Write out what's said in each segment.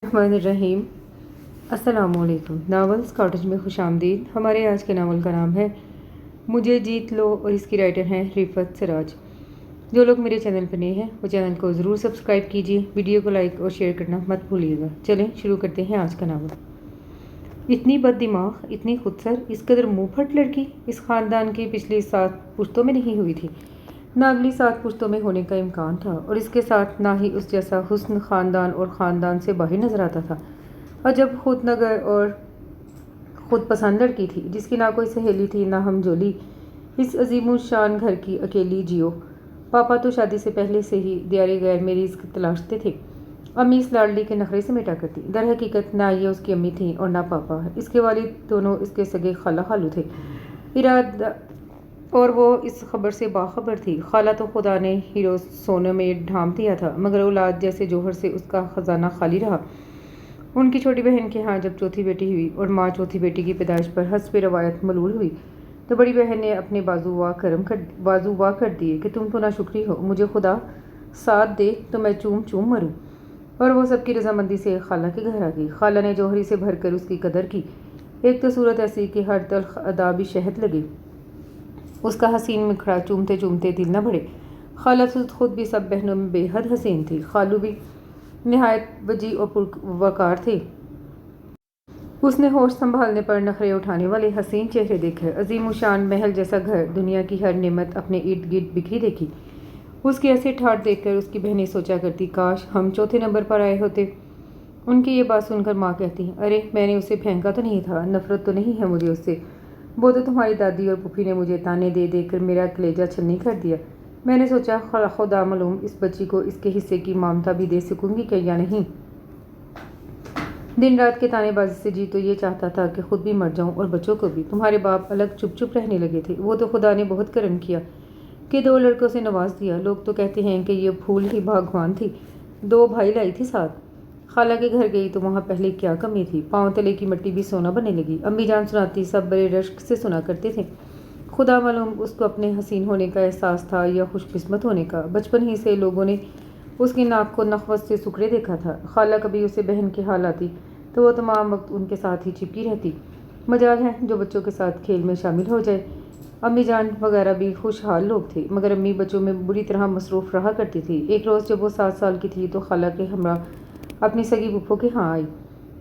रहीम। अस्सलामुअलैकुम। Novels cottage में खुशामदीद। हमारे आज के नावल का नाम है मुझे जीत लो और इसकी राइटर हैं रिफत सिराज। जो लोग मेरे चैनल पर नए हैं वो चैनल को ज़रूर सब्सक्राइब कीजिए, वीडियो को लाइक और शेयर करना मत भूलिएगा। चलें शुरू करते हैं आज का नावल। इतनी बददिमाग, इतनी खुदसर, इस कदर मुँह फट लड़की इस ख़ानदान की पिछली 7 पुश्तों में नहीं हुई थी, ना अगली 7 पुश्तों में होने का इम्कान था, और इसके साथ ना ही उस जैसा हुस्न ख़ानदान और ख़ानदान से बाहर नजर आता था। और जब खुद नगर और ख़ुद पसंद लड़की थी जिसकी ना कोई सहेली थी ना हमजोली, इस अजीमुल शान घर की अकेली जियो। पापा तो शादी से पहले से ही दियारे गैर मेरी इसकी तलाशते थे। अम्मी इस लाडली के नखरे से मिटा करती। दर हकीकत ना ये उसकी अम्मी थी और ना पापा। इसके वालिद दोनों इसके सगे खाला खालू थे। इरादा और वो इस खबर से बाखबर थी। खाला तो खुदा ने हीरो सोने में ढांप दिया था, मगर औलाद जैसे जोहर से उसका खजाना खाली रहा। उनकी छोटी बहन के यहाँ जब चौथी बेटी हुई और माँ चौथी बेटी की पैदाइश पर हस्ब रवायत मलूल हुई, तो बड़ी बहन ने अपने बाजू वाह कर दिए कि तुम तो ना शुक्री हो, मुझे खुदा साथ दे तो मैं चूम चूम मरूं। और वो सबकी रजामंदी से खाला के घर आ गई। खाला ने जौहरी से भरकर उसकी कदर की। एक तो सूरत ऐसी कि हर तल्ख अदा भी शहद लगे, उसका हसीन मुखड़ा चूमते चूमते दिल न भरे। खाला खुद भी सब बहनों में बेहद हसीन थी। खालू भी निहायत वजी और वकार थे। उसने होश संभालने पर नखरे उठाने वाले हसीन चेहरे देखे। अजीम शान महल जैसा घर, दुनिया की हर नेमत अपने इर्द गिर्द बिखरी देखी। उसकी ऐसे ठाट देखकर उसकी बहनें सोचा करती, काश हम चौथे नंबर पर आए होते। उनकी ये बात सुनकर माँ कहती, अरे मैंने उसे फेंका तो नहीं था, नफरत तो नहीं है मुझे उससे। वो तो तुम्हारी दादी और पुफी ने मुझे ताने दे देकर मेरा कलेजा छन्नी कर दिया। मैंने सोचा खुदा मालूम इस बच्ची को इसके हिस्से की ममता भी दे सकूंगी क्या या नहीं। दिन रात के तानेबाजी से जी तो ये चाहता था कि खुद भी मर जाऊं और बच्चों को भी। तुम्हारे बाप अलग चुप चुप रहने लगे थे। वो तो खुदा ने बहुत करम किया कि 2 लड़कों से नवाज दिया। लोग तो कहते हैं कि ये फूल ही भगवान थी। 2 भाई लाई थी साथ। खाला के घर गई तो वहाँ पहले क्या कमी थी। पाँव तले की मिट्टी भी सोना बनने लगी। अम्मी जान सुनाती, सब बड़े रश्क से सुना करते थे। खुदा मालूम उसको अपने हसीन होने का एहसास था या खुशकिस्मत होने का। बचपन ही से लोगों ने उसकी नाक को नखवत से सुखड़े देखा था। खाला कभी उसे बहन के हाल आती तो वो तमाम वक्त उनके साथ ही चिपकी रहती। मजाल है जो बच्चों के साथ खेल में शामिल हो जाए। अम्मी जान वगैरह भी खुशहाल लोग थे, मगर अम्मी बच्चों में बुरी तरह मसरूफ़ रहा करती थी। एक रोज़ जब वो 7 साल की थी तो खाला के हमरा अपनी सगी पुप्पो के यहाँ आई।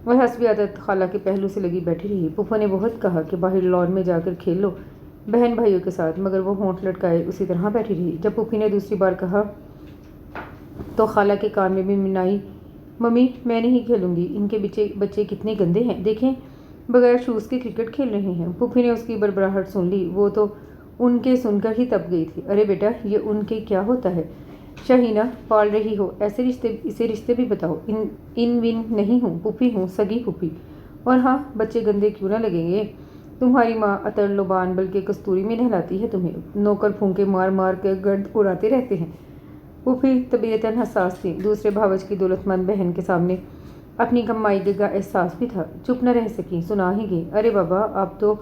वह हस्बी आदत खाला के पहलू से लगी बैठी रही। पुप्पो ने बहुत कहा कि बाहर लॉन में जाकर खेल लो बहन भाइयों के साथ, मगर वो होंठ लटकाए उसी तरह बैठी रही। जब पुप्पी ने दूसरी बार कहा तो खाला के कान में भी मिनाई, मम्मी मैं नहीं खेलूंगी, इनके बच्चे कितने गंदे हैं, देखें बगैर शूज़ के क्रिकेट खेल रहे हैं। पुप्पी ने उसकी बड़बड़ाहट सुन ली। वो तो उनके सुनकर ही तप गई थी। अरे बेटा ये उनके क्या होता है, शाहीना पाल रही हो, इसे रिश्ते भी बताओ। इन विन नहीं हूँ, पुप्पी हूँ, सगी पुप्पी। और हाँ बच्चे गंदे क्यों ना लगेंगे। तुम्हारी माँ अतर लोबान बल्कि कस्तूरी में नहलाती है तुम्हें, नौकर फूंके मार मार कर गर्द उड़ाते रहते हैं। पुप्पी तबीयतन हसास थी। दूसरे भावज की दौलतमंद बहन के सामने अपनी कमाई का एहसास भी था। चुप न रह सकी, सुना ही गई। अरे बाबा आप तो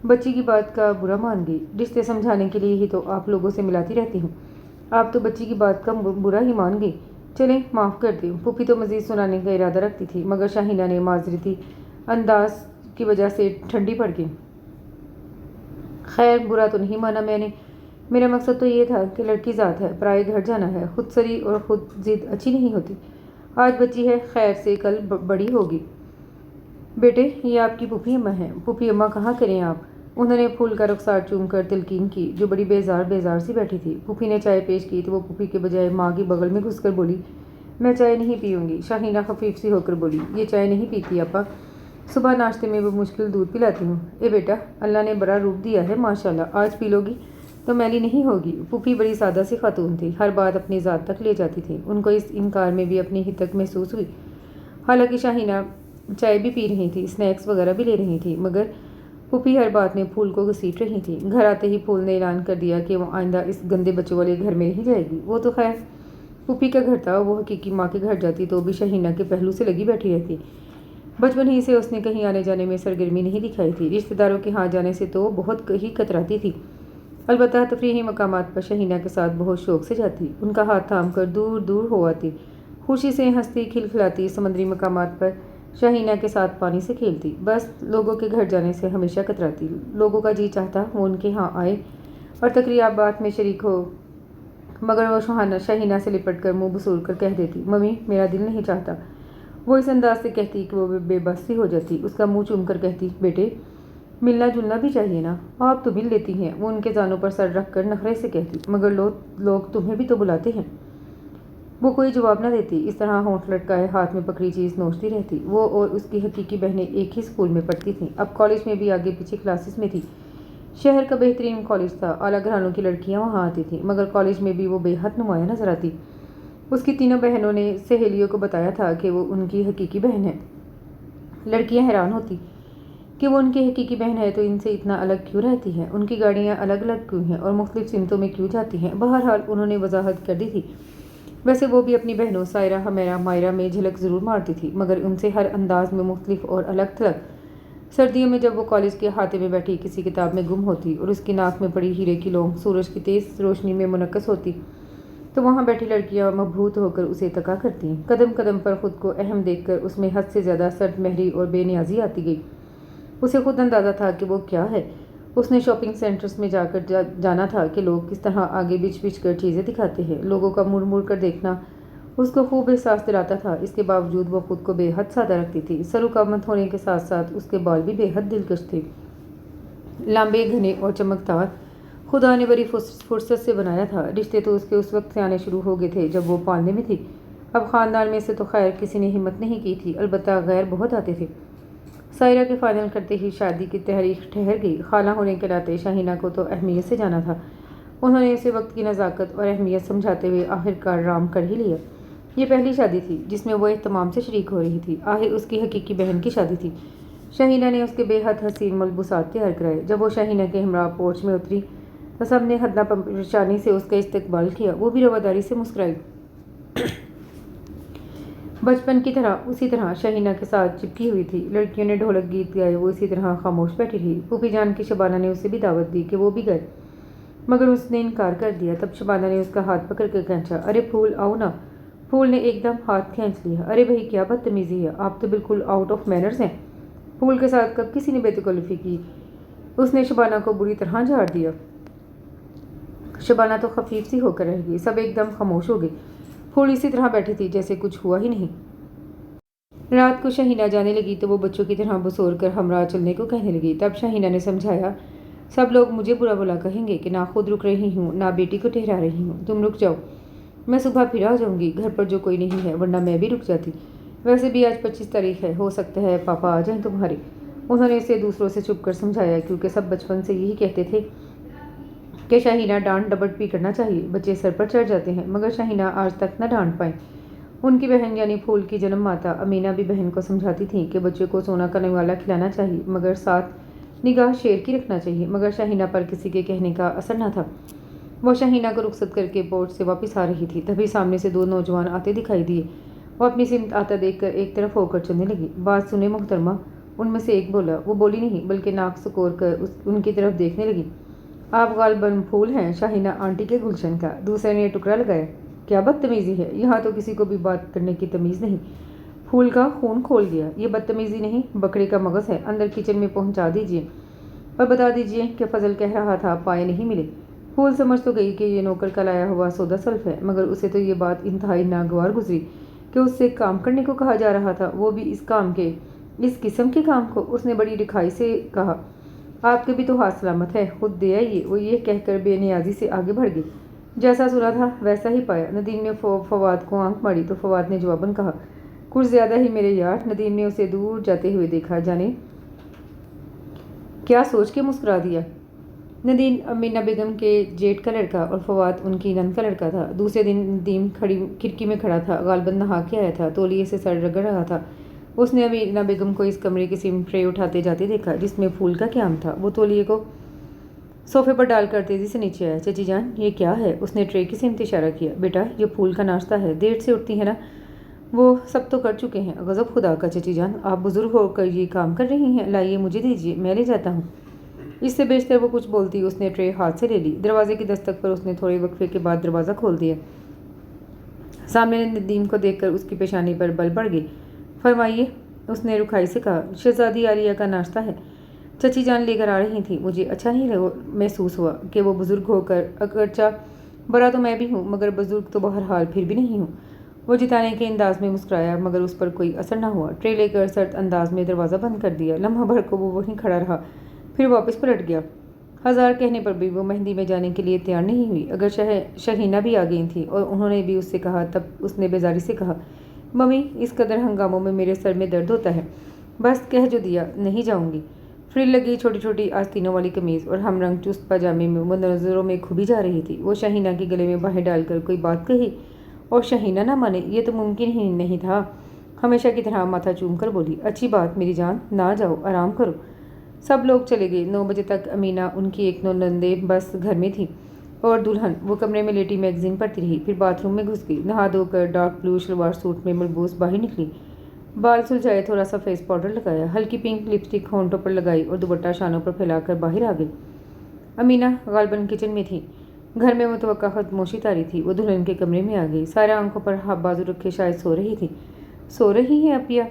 बच्ची की बात का बुरा मान गई। रिश्ते समझाने के लिए ही तो आप लोगों से मिलाती रहती हूँ, आप तो बच्ची की बात का बुरा ही मान गई। चलें माफ़ कर दें। पुप्पी तो मज़ीद सुनाने का इरादा रखती थी, मगर शाहीना ने माजरती अंदाज की वजह से ठंडी पड़ गई। खैर बुरा तो नहीं माना मैंने, मेरा मकसद तो ये था कि लड़की ज़ात है, पराए घर जाना है, खुद सरी और ख़ुद ज़िद अच्छी नहीं होती। आज बच्ची है, खैर से कल बड़ी होगी। बेटे ये आपकी पुप्पी अम्मा है। पुप्पी अम्मा कहाँ करें आप। उन्होंने फूल का रुखसार चूम कर तलकीन की, जो बड़ी बेजार सी बैठी थी। पुप्पी ने चाय पेश की तो वो पुप्पी के बजाय माँ की बगल में घुसकर बोली, मैं चाय नहीं पीऊँगी। शाहीना खफीफ सी होकर बोली, ये चाय नहीं पीती अपा, सुबह नाश्ते में वो मुश्किल दूध पिलाती हूँ। ए बेटा अल्लाह ने बड़ा रूप दिया है माशाल्लाह, आज पी लोगी तो मैली नहीं होगी। पुप्पी बड़ी सादा सी खातून थी, हर बात अपनी ज़ात तक ले जाती थी। उनको इस इनकार में भी अपनी हितक महसूस हुई। हालांकि शाहीना चाय भी पी रही थी, स्नैक्स वगैरह भी ले रही थी, मगर पुप्पी हर बात में फूल को घसीट रही थी। घर आते ही फूल ने ऐलान कर दिया कि वो आइंदा इस गंदे बच्चों वाले घर में नहीं जाएगी। वो तो खैर पुप्पी का घर था, वो हकीकी माँ के घर जाती तो भी शाहीना के पहलू से लगी बैठी रहती। बचपन ही से उसने कहीं आने जाने में सरगर्मी नहीं दिखाई थी। रिश्तेदारों के यहाँ जाने से तो बहुत ही कतराती थी। अलबत्ता तफरीही मकामात पर शाहीना के साथ बहुत शौक से जाती, उनका हाथ थाम कर दूर दूर हो आती। खुशी से हंसती खिलखिलाती समुद्री मकामात पर शाहीना के साथ पानी से खेलती। बस लोगों के घर जाने से हमेशा कतराती। लोगों का जी चाहता वो उनके यहाँ आए और तकरीबात में शरीक हो, मगर वो शाहीना से लिपट कर मुँह बसूर कर कह देती, मम्मी मेरा दिल नहीं चाहता। वो इस अंदाज से कहती कि वो बेबस सी हो जाती। उसका मुँह चूम कर कहती, बेटे मिलना जुलना भी चाहिए ना, आप तो मिल लेती हैं। वो उनके जानों पर सर रख कर नखरे से कहती, मगर लोग तुम्हें भी तो बुलाते हैं। वो कोई जवाब न देती। इस तरह होंठ लटकाए हाथ में पकड़ी चीज़ नोचती रहती। वो और उसकी हकीकी बहनें एक ही स्कूल में पढ़ती थीं। अब कॉलेज में भी आगे पीछे क्लासेस में थी। शहर का बेहतरीन कॉलेज था। आला घरानों की लड़कियां वहाँ आती थीं, मगर कॉलेज में भी वो बेहद नुमाया नजर आती। उसकी तीनों बहनों ने सहेलियों को बताया था कि वो उनकी हकीकी बहन है। लड़कियां हैरान होती कि वो उनकी हकीकी बहन है तो इनसे इतना अलग क्यों रहती है, उनकी गाड़ियाँ अलग अलग क्यों हैं और मुख्तलिफ सिमतों में क्यों जाती हैं। बहरहाल उन्होंने वजाहत कर दी थी। वैसे वो भी अपनी बहनों सायरा, हमेरा, मायरा में झलक ज़रूर मारती थी, मगर उनसे हर अंदाज में मुख्तलिफ और अलग थलग। सर्दियों में जब वो कॉलेज के अहाते में बैठी किसी किताब में गुम होती और उसकी नाक में पड़ी हीरे की लौंग सूरज की तेज़ रोशनी में मुनक्कस होती, तो वहाँ बैठी लड़कियाँ मबहूत होकर उसे तका करती। कदम कदम पर ख़ुद को अहम देखकर उसमें हद से ज़्यादा सर्द महरी और बेनियाजी आती गई। उसे खुद अंदाज़ा था कि वो क्या है। उसने शॉपिंग सेंटर्स में जाना था कि लोग किस तरह आगे बिछ बिछ कर चीज़ें दिखाते हैं। लोगों का मुड़ मुड़ कर देखना उसको खूब एहसास दिलाता था। इसके बावजूद वो खुद को बेहद सादा रखती थी। सरुकामत होने के साथ साथ उसके बाल भी बेहद दिलकश थे, लंबे, घने और चमकदार। खुदा ने बड़ी फुर्सत से बनाया था। रिश्ते तो उसके उस वक्त से आने शुरू हो गए थे जब वो पालने में थी। अब ख़ानदान में से तो खैर किसी ने हिम्मत नहीं की थी, अलबत्ता गैर बहुत आते थे। सायरा के फाइनल करते ही शादी की तहरीक ठहर गई। खाला होने के नाते शाहीना को तो अहमियत से जाना था। उन्होंने उसे वक्त की नज़ाकत और अहमियत समझाते हुए आखिरकार राम कर ही लिया। ये पहली शादी थी जिसमें वो एहतमाम से शरीक हो रही थी। आखिर उसकी हकीकी बहन की शादी थी। शाहीना ने उसके बेहद हसीन मलबूसात तैयार कराए। जब वो शाहीना के हमरा पोर्च में उतरी तो सब ने हदना परेशानी से उसका इस्तकबाल किया। वो भी रवादारी से मुस्कुराई। बचपन की तरह उसी तरह शाहीना के साथ चिपकी हुई थी। लड़कियों ने ढोलक गीत गाए, वो इसी तरह खामोश बैठी रही। फूफी जान की शबाना ने उसे भी दावत दी कि वो भी गए, मगर उसने इनकार कर दिया। तब शबाना ने उसका हाथ पकड़ कर खींचा, अरे फूल आओ ना। फूल ने एकदम हाथ खींच लिया। अरे भाई क्या बदतमीजी है, आप तो बिल्कुल आउट ऑफ मैनर्स हैं। फूल के साथ कब किसी ने बेतकल्लुफ़ी की। उसने शबाना को बुरी तरह झाड़ दिया। शबाना तो खफीफ सी होकर रह गई। सब एकदम खामोश हो गए। फूल इसी तरह बैठी थी जैसे कुछ हुआ ही नहीं। रात को शाहीना जाने लगी तो वो बच्चों की तरह बसोर कर हमरा चलने को कहने लगी। तब शाहीना ने समझाया, सब लोग मुझे बुरा भला कहेंगे कि ना खुद रुक रही हूँ ना बेटी को ठहरा रही हूँ। तुम रुक जाओ, मैं सुबह फिर आ जाऊँगी। घर पर जो कोई नहीं है, वरना मैं भी रुक जाती। वैसे भी आज 25 तारीख है, हो सकता है पापा आ जाएं तुम्हारे। उन्होंने इसे दूसरों से छुप कर समझाया, क्योंकि सब बचपन से यही कहते थे कि शाहीना डांट डबट भी करना चाहिए, बच्चे सर पर चढ़ जाते हैं। मगर शाहीना आज तक न डांट पाए। उनकी बहन यानी फूल की जन्म माता अमीना भी बहन को समझाती थी कि बच्चे को सोना करने वाला खिलाना चाहिए, मगर साथ निगाह शेर की रखना चाहिए। मगर शाहीना पर किसी के कहने का असर न था। वो शाहीना को रुखसत करके पोर्ट से वापस आ रही थी, तभी सामने से 2 नौजवान आते दिखाई दिए। वो अपनी सिमत आता देखकर एक तरफ होकर चलने लगी। बात सुने मोहतरमा, उनमें से एक बोला। वो बोली नहीं बल्कि नाक सुकोर कर उनकी तरफ देखने लगी। आप गालबन फूल हैं, शाहीना आंटी के गुलशन का। दूसरे ने टुकड़ा लगाया, क्या बदतमीज़ी है, यहाँ तो किसी को भी बात करने की तमीज़ नहीं। फूल का खून खोल गया। ये बदतमीज़ी नहीं, बकरे का मगज़ है। अंदर किचन में पहुँचा दीजिए और बता दीजिए कि फजल कह रहा था पाए नहीं मिले। फूल समझ तो गई कि ये नौकर का लाया हुआ सौदा सल्फ है, मगर उसे तो ये बात इंतहाई नागवार गुजरी कि उससे काम करने को कहा जा रहा था, वो भी इस किस्म के काम को। उसने बड़ी रिखाई से कहा, आपके भी तो हाथ सलामत है, खुद दे आइए। वो ये कहकर बेनियाजी से आगे बढ़ गई। जैसा सुना था वैसा ही पाया। नदीम ने फवाद को आंख मारी तो फवाद ने जवाबन कहा, कुछ ज़्यादा ही मेरे यार। नदीम ने उसे दूर जाते हुए देखा, जाने क्या सोच के मुस्कुरा दिया। नदीम अमीना बेगम के जेठ का लड़का और फवाद उनकी नंद का लड़का था। दूसरे दिन नदीम खिड़की में खड़ा था, गालबन नहा के आया था, तौलिए से सर रगड़ रहा था। उसने अमीना बेगम को इस कमरे की सिम ट्रे उठाते जाते देखा जिसमें फूल का क्याम था। वो तौलिए को सोफे पर डालकर तेज़ी से नीचे आया। चाची जान ये क्या है? उसने ट्रे की सिमत इशारा किया। बेटा ये फूल का नाश्ता है, देर से उठती है ना। वो सब तो कर चुके हैं। गज़ब खुदा का चाची जान, आप बुजुर्ग होकर ये काम कर रही हैं। लाइए मुझे दीजिए, मैं ले जाता हूँ। इससे बेशतर वो कुछ बोलती उसने ट्रे हाथ से ले ली। दरवाजे की दस्तक पर उसने थोड़े वक्फे के बाद दरवाज़ा खोल दिया। सामने नदीम को देखकर उसकी पेशानी पर बल बढ़ गई। फरमाइए, उसने रुखाई से कहा। शहजादी आलिया का नाश्ता है, चची जान लेकर आ रही थी। मुझे अच्छा नहीं महसूस हुआ कि वो बुजुर्ग होकर, अगरचा बड़ा तो मैं भी हूँ मगर बुजुर्ग तो बहरहाल फिर भी नहीं हूँ। वो जिताने के अंदाज में मुस्कुराया मगर उस पर कोई असर न हुआ। ट्रे लेकर सर्द अंदाज में दरवाज़ा बंद कर दिया। लम्हा भर को वो वहीं खड़ा रहा, फिर वापस पलट गया। हज़ार कहने पर भी वो मेहंदी में जाने के लिए तैयार नहीं हुई। अगर शहीना भी आ गई थी और उन्होंने भी उससे कहा, तब उसने बेजारी से कहा, मम्मी इस कदर हंगामों में मेरे सर में दर्द होता है। बस कह जो दिया, नहीं जाऊँगी। फ्रिल लगी छोटी छोटी आस्तीनों वाली कमीज़ और हम रंग चुस्त पजामे में वो नज़रों में खुबी जा रही थी। वो शहीना के गले में बाहें डालकर कोई बात कही और शहीना ना माने, ये तो मुमकिन ही नहीं था। हमेशा की तरह माथा चूम कर बोली, अच्छी बात मेरी जान, ना जाओ, आराम करो। सब लोग चले गए। 9 बजे तक अमीना, उनकी एक ननंदे बस घर में थी और दुल्हन वो कमरे में लेटी मैगजीन पढ़ती रही। फिर बाथरूम में घुस गई। नहा धोकर डार्क ब्लू शलवार सूट में मलबूस बाहर निकली। बाल सुलझाए, थोड़ा सा फेस पाउडर लगाया, हल्की पिंक लिपस्टिक होंठों पर लगाई और दुपट्टा शानों पर फैलाकर बाहर आ गई। अमीना गालबन किचन में थी। घर में मुतवक्का खामोशी तारी थी। वो दुल्हन के कमरे में आ गई। सारा आंखों पर हाथ बाजू रखे शायद सो रही थी। सो रही है अपिया?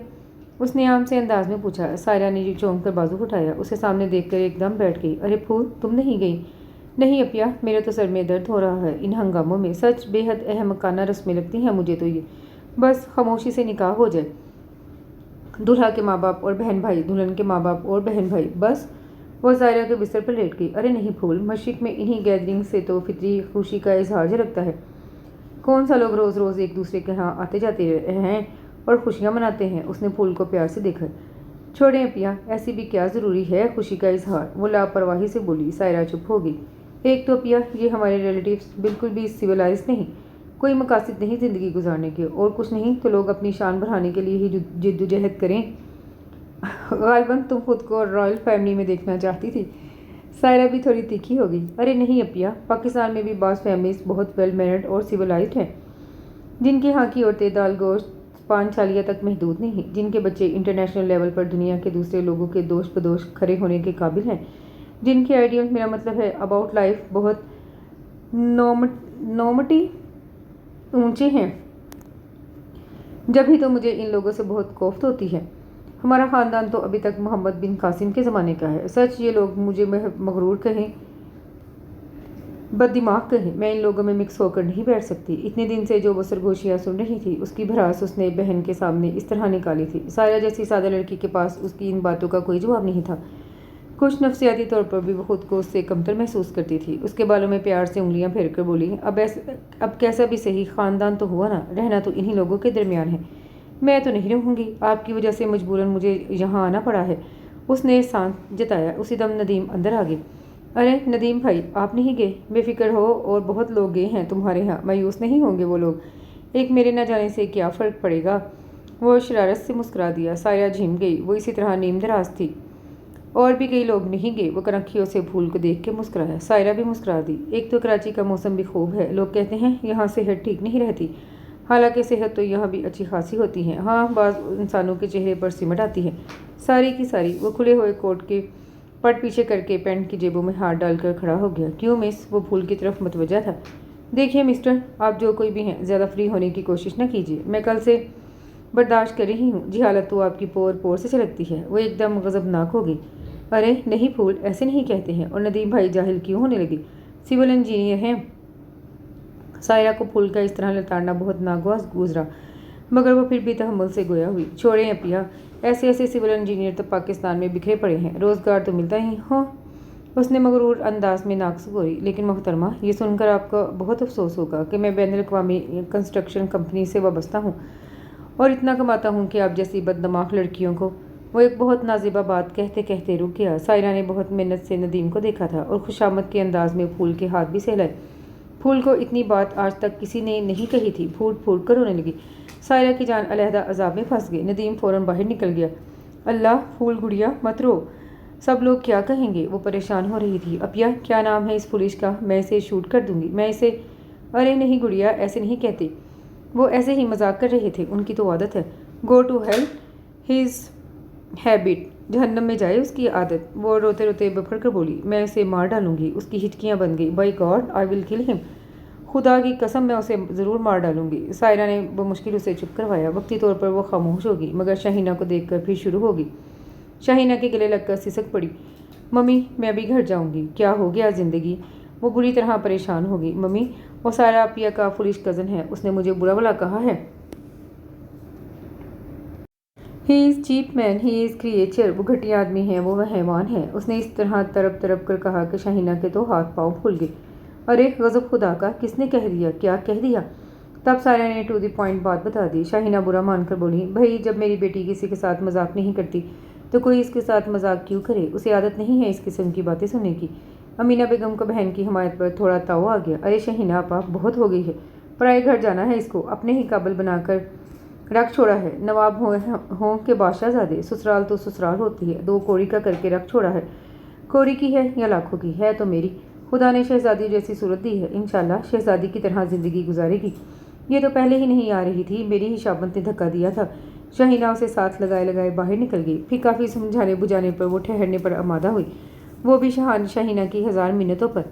उसने आम से अंदाज में पूछा। सायरा ने चौंक कर बाजू उठाया। उसे सामने देखकर एकदम बैठ गई। अरे फूल, तुम नहीं गई? नहीं अपिया, मेरे तो सर में दर्द हो रहा है इन हंगामों में। सच बेहद अहमकाना रस्में लगती हैं मुझे तो ये। बस खामोशी से निकाह हो जाए। दूल्हा के माँ बाप और बहन भाई, दुल्हन के माँ बाप और बहन भाई, बस। वो सायरा के बिस्तर पर लेट गई। अरे नहीं फूल, मशरिक में इन्हीं गैदरिंग से तो फितरी खुशी का इजहार लगता है। कौन सा लोग रोज़ रोज़ एक दूसरे के यहाँ आते जाते हैं और खुशियाँ मनाते हैं। उसने फूल को प्यार से देखा। छोड़ें अपिया, ऐसी भी क्या ज़रूरी है खुशी का इजहार। वो लापरवाही से बोली। सायरा चुप हो गई। एक तो अपिया, ये हमारे रिलेटिव्स बिल्कुल भी सिविलाइज नहीं, कोई मकासद नहीं ज़िंदगी गुजारने के, और कुछ नहीं तो लोग अपनी शान बढ़ाने के लिए ही जिद्दोजहद करें। गालिबन तुम खुद को रॉयल फैमिली में देखना चाहती थी। सायरा भी थोड़ी तीखी हो गई। अरे नहीं अपिया, पाकिस्तान में भी बास फैमिलीज बहुत वेल मैनर्ड और सिविलाइज्ड हैं, जिनके यहाँ की औरतें दाल गोश्त पान छालिया तक महदूद नहीं, जिनके बच्चे इंटरनेशनल लेवल पर दुनिया के दूसरे लोगों के दोष बदोश खड़े होने के काबिल हैं, जिनके आइडियल, मेरा मतलब है अबाउट लाइफ, बहुत नॉमटी ऊंचे हैं। जब ही तो मुझे इन लोगों से बहुत कोफ्त होती है। हमारा ख़ानदान तो अभी तक मोहम्मद बिन कासिम के ज़माने का है। सच ये लोग मुझे मगरूर कहें, बददिमाग कहें, मैं इन लोगों में मिक्स होकर नहीं बैठ सकती। इतने दिन से जो वो सरगोशियाँ सुन रही थी, उसकी भड़ास उसने बहन के सामने इस तरह निकाली थी। सायरा जैसी सादा लड़की के पास उसकी इन बातों का कोई जवाब नहीं था। कुछ नफ्सियाती तौर पर भी वो खुद को उससे कमतर महसूस करती थी। उसके बालों में प्यार से उंगलियां फेर कर बोली, अब कैसा भी सही, ख़ानदान तो हुआ ना, रहना तो इन्हीं लोगों के दरमियान है। मैं तो नहीं रहूँगी, आपकी वजह से मजबूरन मुझे यहाँ आना पड़ा है। उसने सांस जताया। उसी दम नदीम अंदर आ गई। अरे नदीम भाई, आप नहीं गए? बेफिक्र हो, और बहुत लोग गए हैं तुम्हारे यहाँ, मायूस नहीं होंगे वो लोग। एक मेरे न जाने से क्या फ़र्क पड़ेगा। वो शरारत से मुस्कुरा दिया। सायरा झिम गई। वो इसी तरह नीम दराज थी। और भी कई लोग नहीं गए। वो कनखियों से फूल को देख के मुस्कुराया। सायरा भी मुस्कुरा दी। एक तो कराची का मौसम भी खूब है। लोग कहते हैं यहाँ सेहत ठीक नहीं रहती, हालांकि सेहत तो यहाँ भी अच्छी खासी होती है। हाँ, बाज़ इंसानों के चेहरे पर सिमट आती है सारी की सारी। वो खुले हुए कोट के पट पीछे करके पैंट की जेबों में हाथ डालकर खड़ा हो गया। क्यों मिस? वो फूल की तरफ मतवजा था। देखिए मिस्टर, आप जो कोई भी हैं, ज़्यादा फ्री होने की कोशिश न कीजिए। मैं कल से बर्दाश्त कर रही हूँ। जी, हालत तो आपकी पोर पोर से छलकती है। वो एकदम गज़बनाक हो गई। अरे नहीं फूल, ऐसे नहीं कहते हैं। और नदीम भाई जाहिल क्यों होने लगी? सिविल इंजीनियर हैं। सायरा को फूल का इस तरह लताड़ना बहुत नागवार गुजरा, मगर वो फिर भी तहम्मुल से गोया हुई। छोड़ें अपिया, ऐसे ऐसे सिविल इंजीनियर तो पाकिस्तान में बिखरे पड़े हैं, रोज़गार तो मिलता ही हो। उसने मगरूर अंदाज में नाक सुगोरी। लेकिन मोहतरमा, ये सुनकर आपको बहुत अफसोस होगा कि मैं बैनुल अक़वामी कंस्ट्रक्शन कंपनी से वाबस्ता हूँ और इतना कमाता हूँ कि आप जैसी बददिमाग लड़कियों को। वो एक बहुत नाज़िबा बात कहते कहते रुक गया। सायरा ने बहुत मेहनत से नदीम को देखा था और खुशामद के अंदाज में फूल के हाथ भी सहलाए। फूल को इतनी बात आज तक किसी ने नहीं कही थी। फूट फूट कर रोने लगी। सायरा की जान अलहदा अजाब में फंस गई। नदीम फ़ौरन बाहर निकल गया। अल्लाह, फूल गुड़िया मत रो, सब लोग क्या कहेंगे। वो परेशान हो रही थी। अपिया, क्या नाम है इस पुलिस का? मैं इसे शूट कर दूंगी, मैं इसे। अरे नहीं गुड़िया, ऐसे नहीं कहते। वो ऐसे ही मजाक कर रहे थे, उनकी तो आदत है। Go to hell his habit, जहन्नम में जाए उसकी आदत। वो रोते रोते बफर कर बोली, मैं उसे मार डालूंगी। उसकी हिचकियाँ बन गई। By God, I will kill him. خدا کی قسم میں اسے ضرور مار ڈالوں گی۔ سائرہ نے بمشکل اسے چپ کروایا۔ وقتی طور پر وہ خاموش ہوگی مگر شاہینہ کو دیکھ کر پھر شروع ہوگی۔ شاہینہ کے گلے لگ کر سسک پڑی۔ ممی میں ابھی گھر جاؤں گی۔ کیا ہو گیا زندگی؟ وہ بری طرح پریشان ہوگی۔ ممی وہ سائرہ اپیا کا فولش کزن ہے، اس نے مجھے برا بھلا کہا ہے۔ ہی is cheap main, he is creature, وہ گھٹیا آدمی ہے، وہ حیوان ہے۔ اس نے اس طرح تڑپ تڑپ کر کہا کہ شاہینہ کے تو ہاتھ پاؤں پھول گئے۔ ارے غضب خدا کا، کس نے کہہ دیا؟ کیا کہہ دیا؟ تب سائرہ نے ٹو دی پوائنٹ بات بتا دی۔ شاہینہ برا مان کر بولی، بھائی جب میری بیٹی کسی کے ساتھ مذاق نہیں کرتی تو کوئی اس کے ساتھ مذاق کیوں کرے؟ اسے عادت نہیں ہے اس قسم کی باتیں سننے کی۔ امینہ بیگم کو بہن کی حمایت پر تھوڑا تاؤ آ گیا۔ ارے شاہینہ آپا، بہت ہو گئی ہے، پرائے گھر جانا ہے اس کو، اپنے ہی قابل بنا کر رکھ چھوڑا ہے۔ نواب ہوں کہ بادشاہ زادے، سسرال تو سسرال ہوتی ہے، دو کوڑی کا کر کے رکھ چھوڑا ہے۔ کوڑی کی ہے یا لاکھوں کی ہے تو میری، خدا نے شہزادی جیسی صورت دی ہے، انشاءاللہ شہزادی کی طرح زندگی گزارے گی۔ یہ تو پہلے ہی نہیں آ رہی تھی، میری ہی شابت نے دھکا دیا تھا۔ شاہینہ اسے ساتھ لگائے لگائے باہر نکل گئی۔ پھر کافی سمجھانے بجھانے پر وہ ٹھہرنے پر آمادہ ہوئی، وہ بھی شاہینہ کی ہزار منتوں پر۔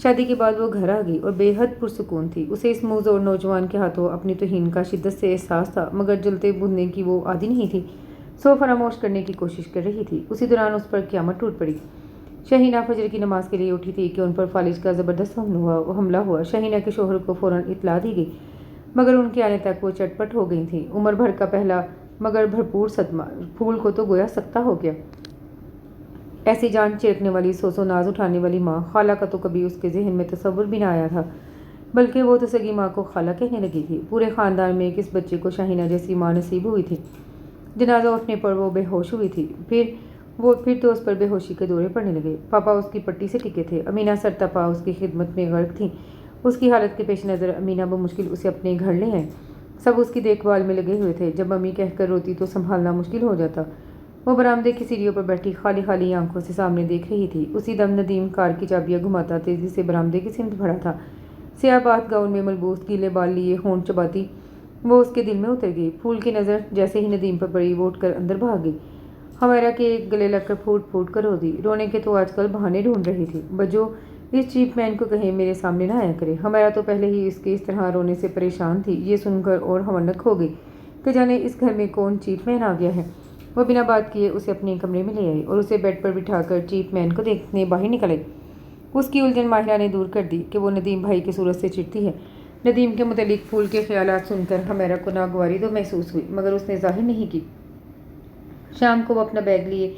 شادی کے بعد وہ گھر آ گئی اور بے حد پرسکون تھی۔ اسے اس موزوں اور نوجوان کے ہاتھوں اپنی توہین کا شدت سے احساس تھا، مگر جلتے بھوننے کی وہ عادی نہیں تھی۔ سو فراموش کرنے کی کوشش کر رہی تھی۔ اسی دوران اس پر قیامت ٹوٹ پڑی۔ شاہینہ فجر کی نماز کے لیے اٹھی تھی کہ ان پر فالج کا زبردست حملہ ہوا۔ شاہینہ کے شوہر کو فوراً اطلاع دی گئی، مگر ان کے آنے تک وہ چٹ پٹ ہو گئی تھیں۔ عمر بھر کا پہلا مگر بھرپور صدمہ، پھول کو تو گویا سکتہ ہو گیا۔ ایسی جان چیرکنے والی سوسو ناز اٹھانے والی ماں، خالہ کا تو کبھی اس کے ذہن میں تصور بھی نہ آیا تھا، بلکہ وہ تو سگی ماں کو خالہ کہنے لگی تھی۔ پورے خاندان میں ایک اس بچے کو شاہینہ جیسی ماں نصیب ہوئی تھی۔ جنازہ اٹھنے پر وہ بے ہوش ہوئی تھی، پھر تو اس پر بے ہوشی کے دورے پڑنے لگے۔ پاپا اس کی پٹی سے ٹکے تھے، امینہ سرتپا اس کی خدمت میں غرق تھیں۔ اس کی حالت کے پیش نظر امینہ بمشکل اسے اپنے گھر لے آئیں۔ سب اس کی دیکھ بھال میں لگے ہوئے تھے۔ جب امی کہہ کر روتی تو سنبھالنا مشکل ہو جاتا۔ وہ برآمدے کی سیڑھیوں پر بیٹھی خالی خالی آنکھوں سے سامنے دیکھ رہی تھی۔ اسی دم ندیم کار کی چابیاں گھماتا تیزی سے برآمدے کی سمت بڑھا تھا۔ سیاہ بات گاؤن میں ملبوس، گیلے بال لیے ہونٹ چباتی وہ اس کے دل میں اتر گئی۔ پھول کی نظر جیسے ہی ندیم پر پڑی وہ اٹھ کر اندر بھاگ گئی۔ ہمارا کے گلے لگ کر پھوٹ پھوٹ کر رو دی۔ رونے کے تو آج کل بہانے ڈھونڈ رہی تھی۔ بجو اس چیپ مین کو کہیں میرے سامنے نہ آیا کرے۔ ہمارا تو پہلے ہی اس کے اس طرح رونے سے پریشان تھی، یہ سن کر اور ہونک ہو گئی کہ جانے اس گھر میں کون چیپ مین آ گیا ہے۔ وہ بنا بات کیے اسے اپنے کمرے میں لے آئی اور اسے بیڈ پر بٹھا کر چیپ مین کو دیکھنے باہر نکل آئی۔ اس کی الجھن ماہرہ نے دور کر دی کہ وہ ندیم بھائی کی صورت سے چڑھتی ہے۔ ندیم کے متعلق پھول کے خیالات سن کر ہمارا کو ناگواری تو محسوس ہوئی، مگر اس نے ظاہر نہیں کی۔ شام کو وہ اپنا بیگ لیے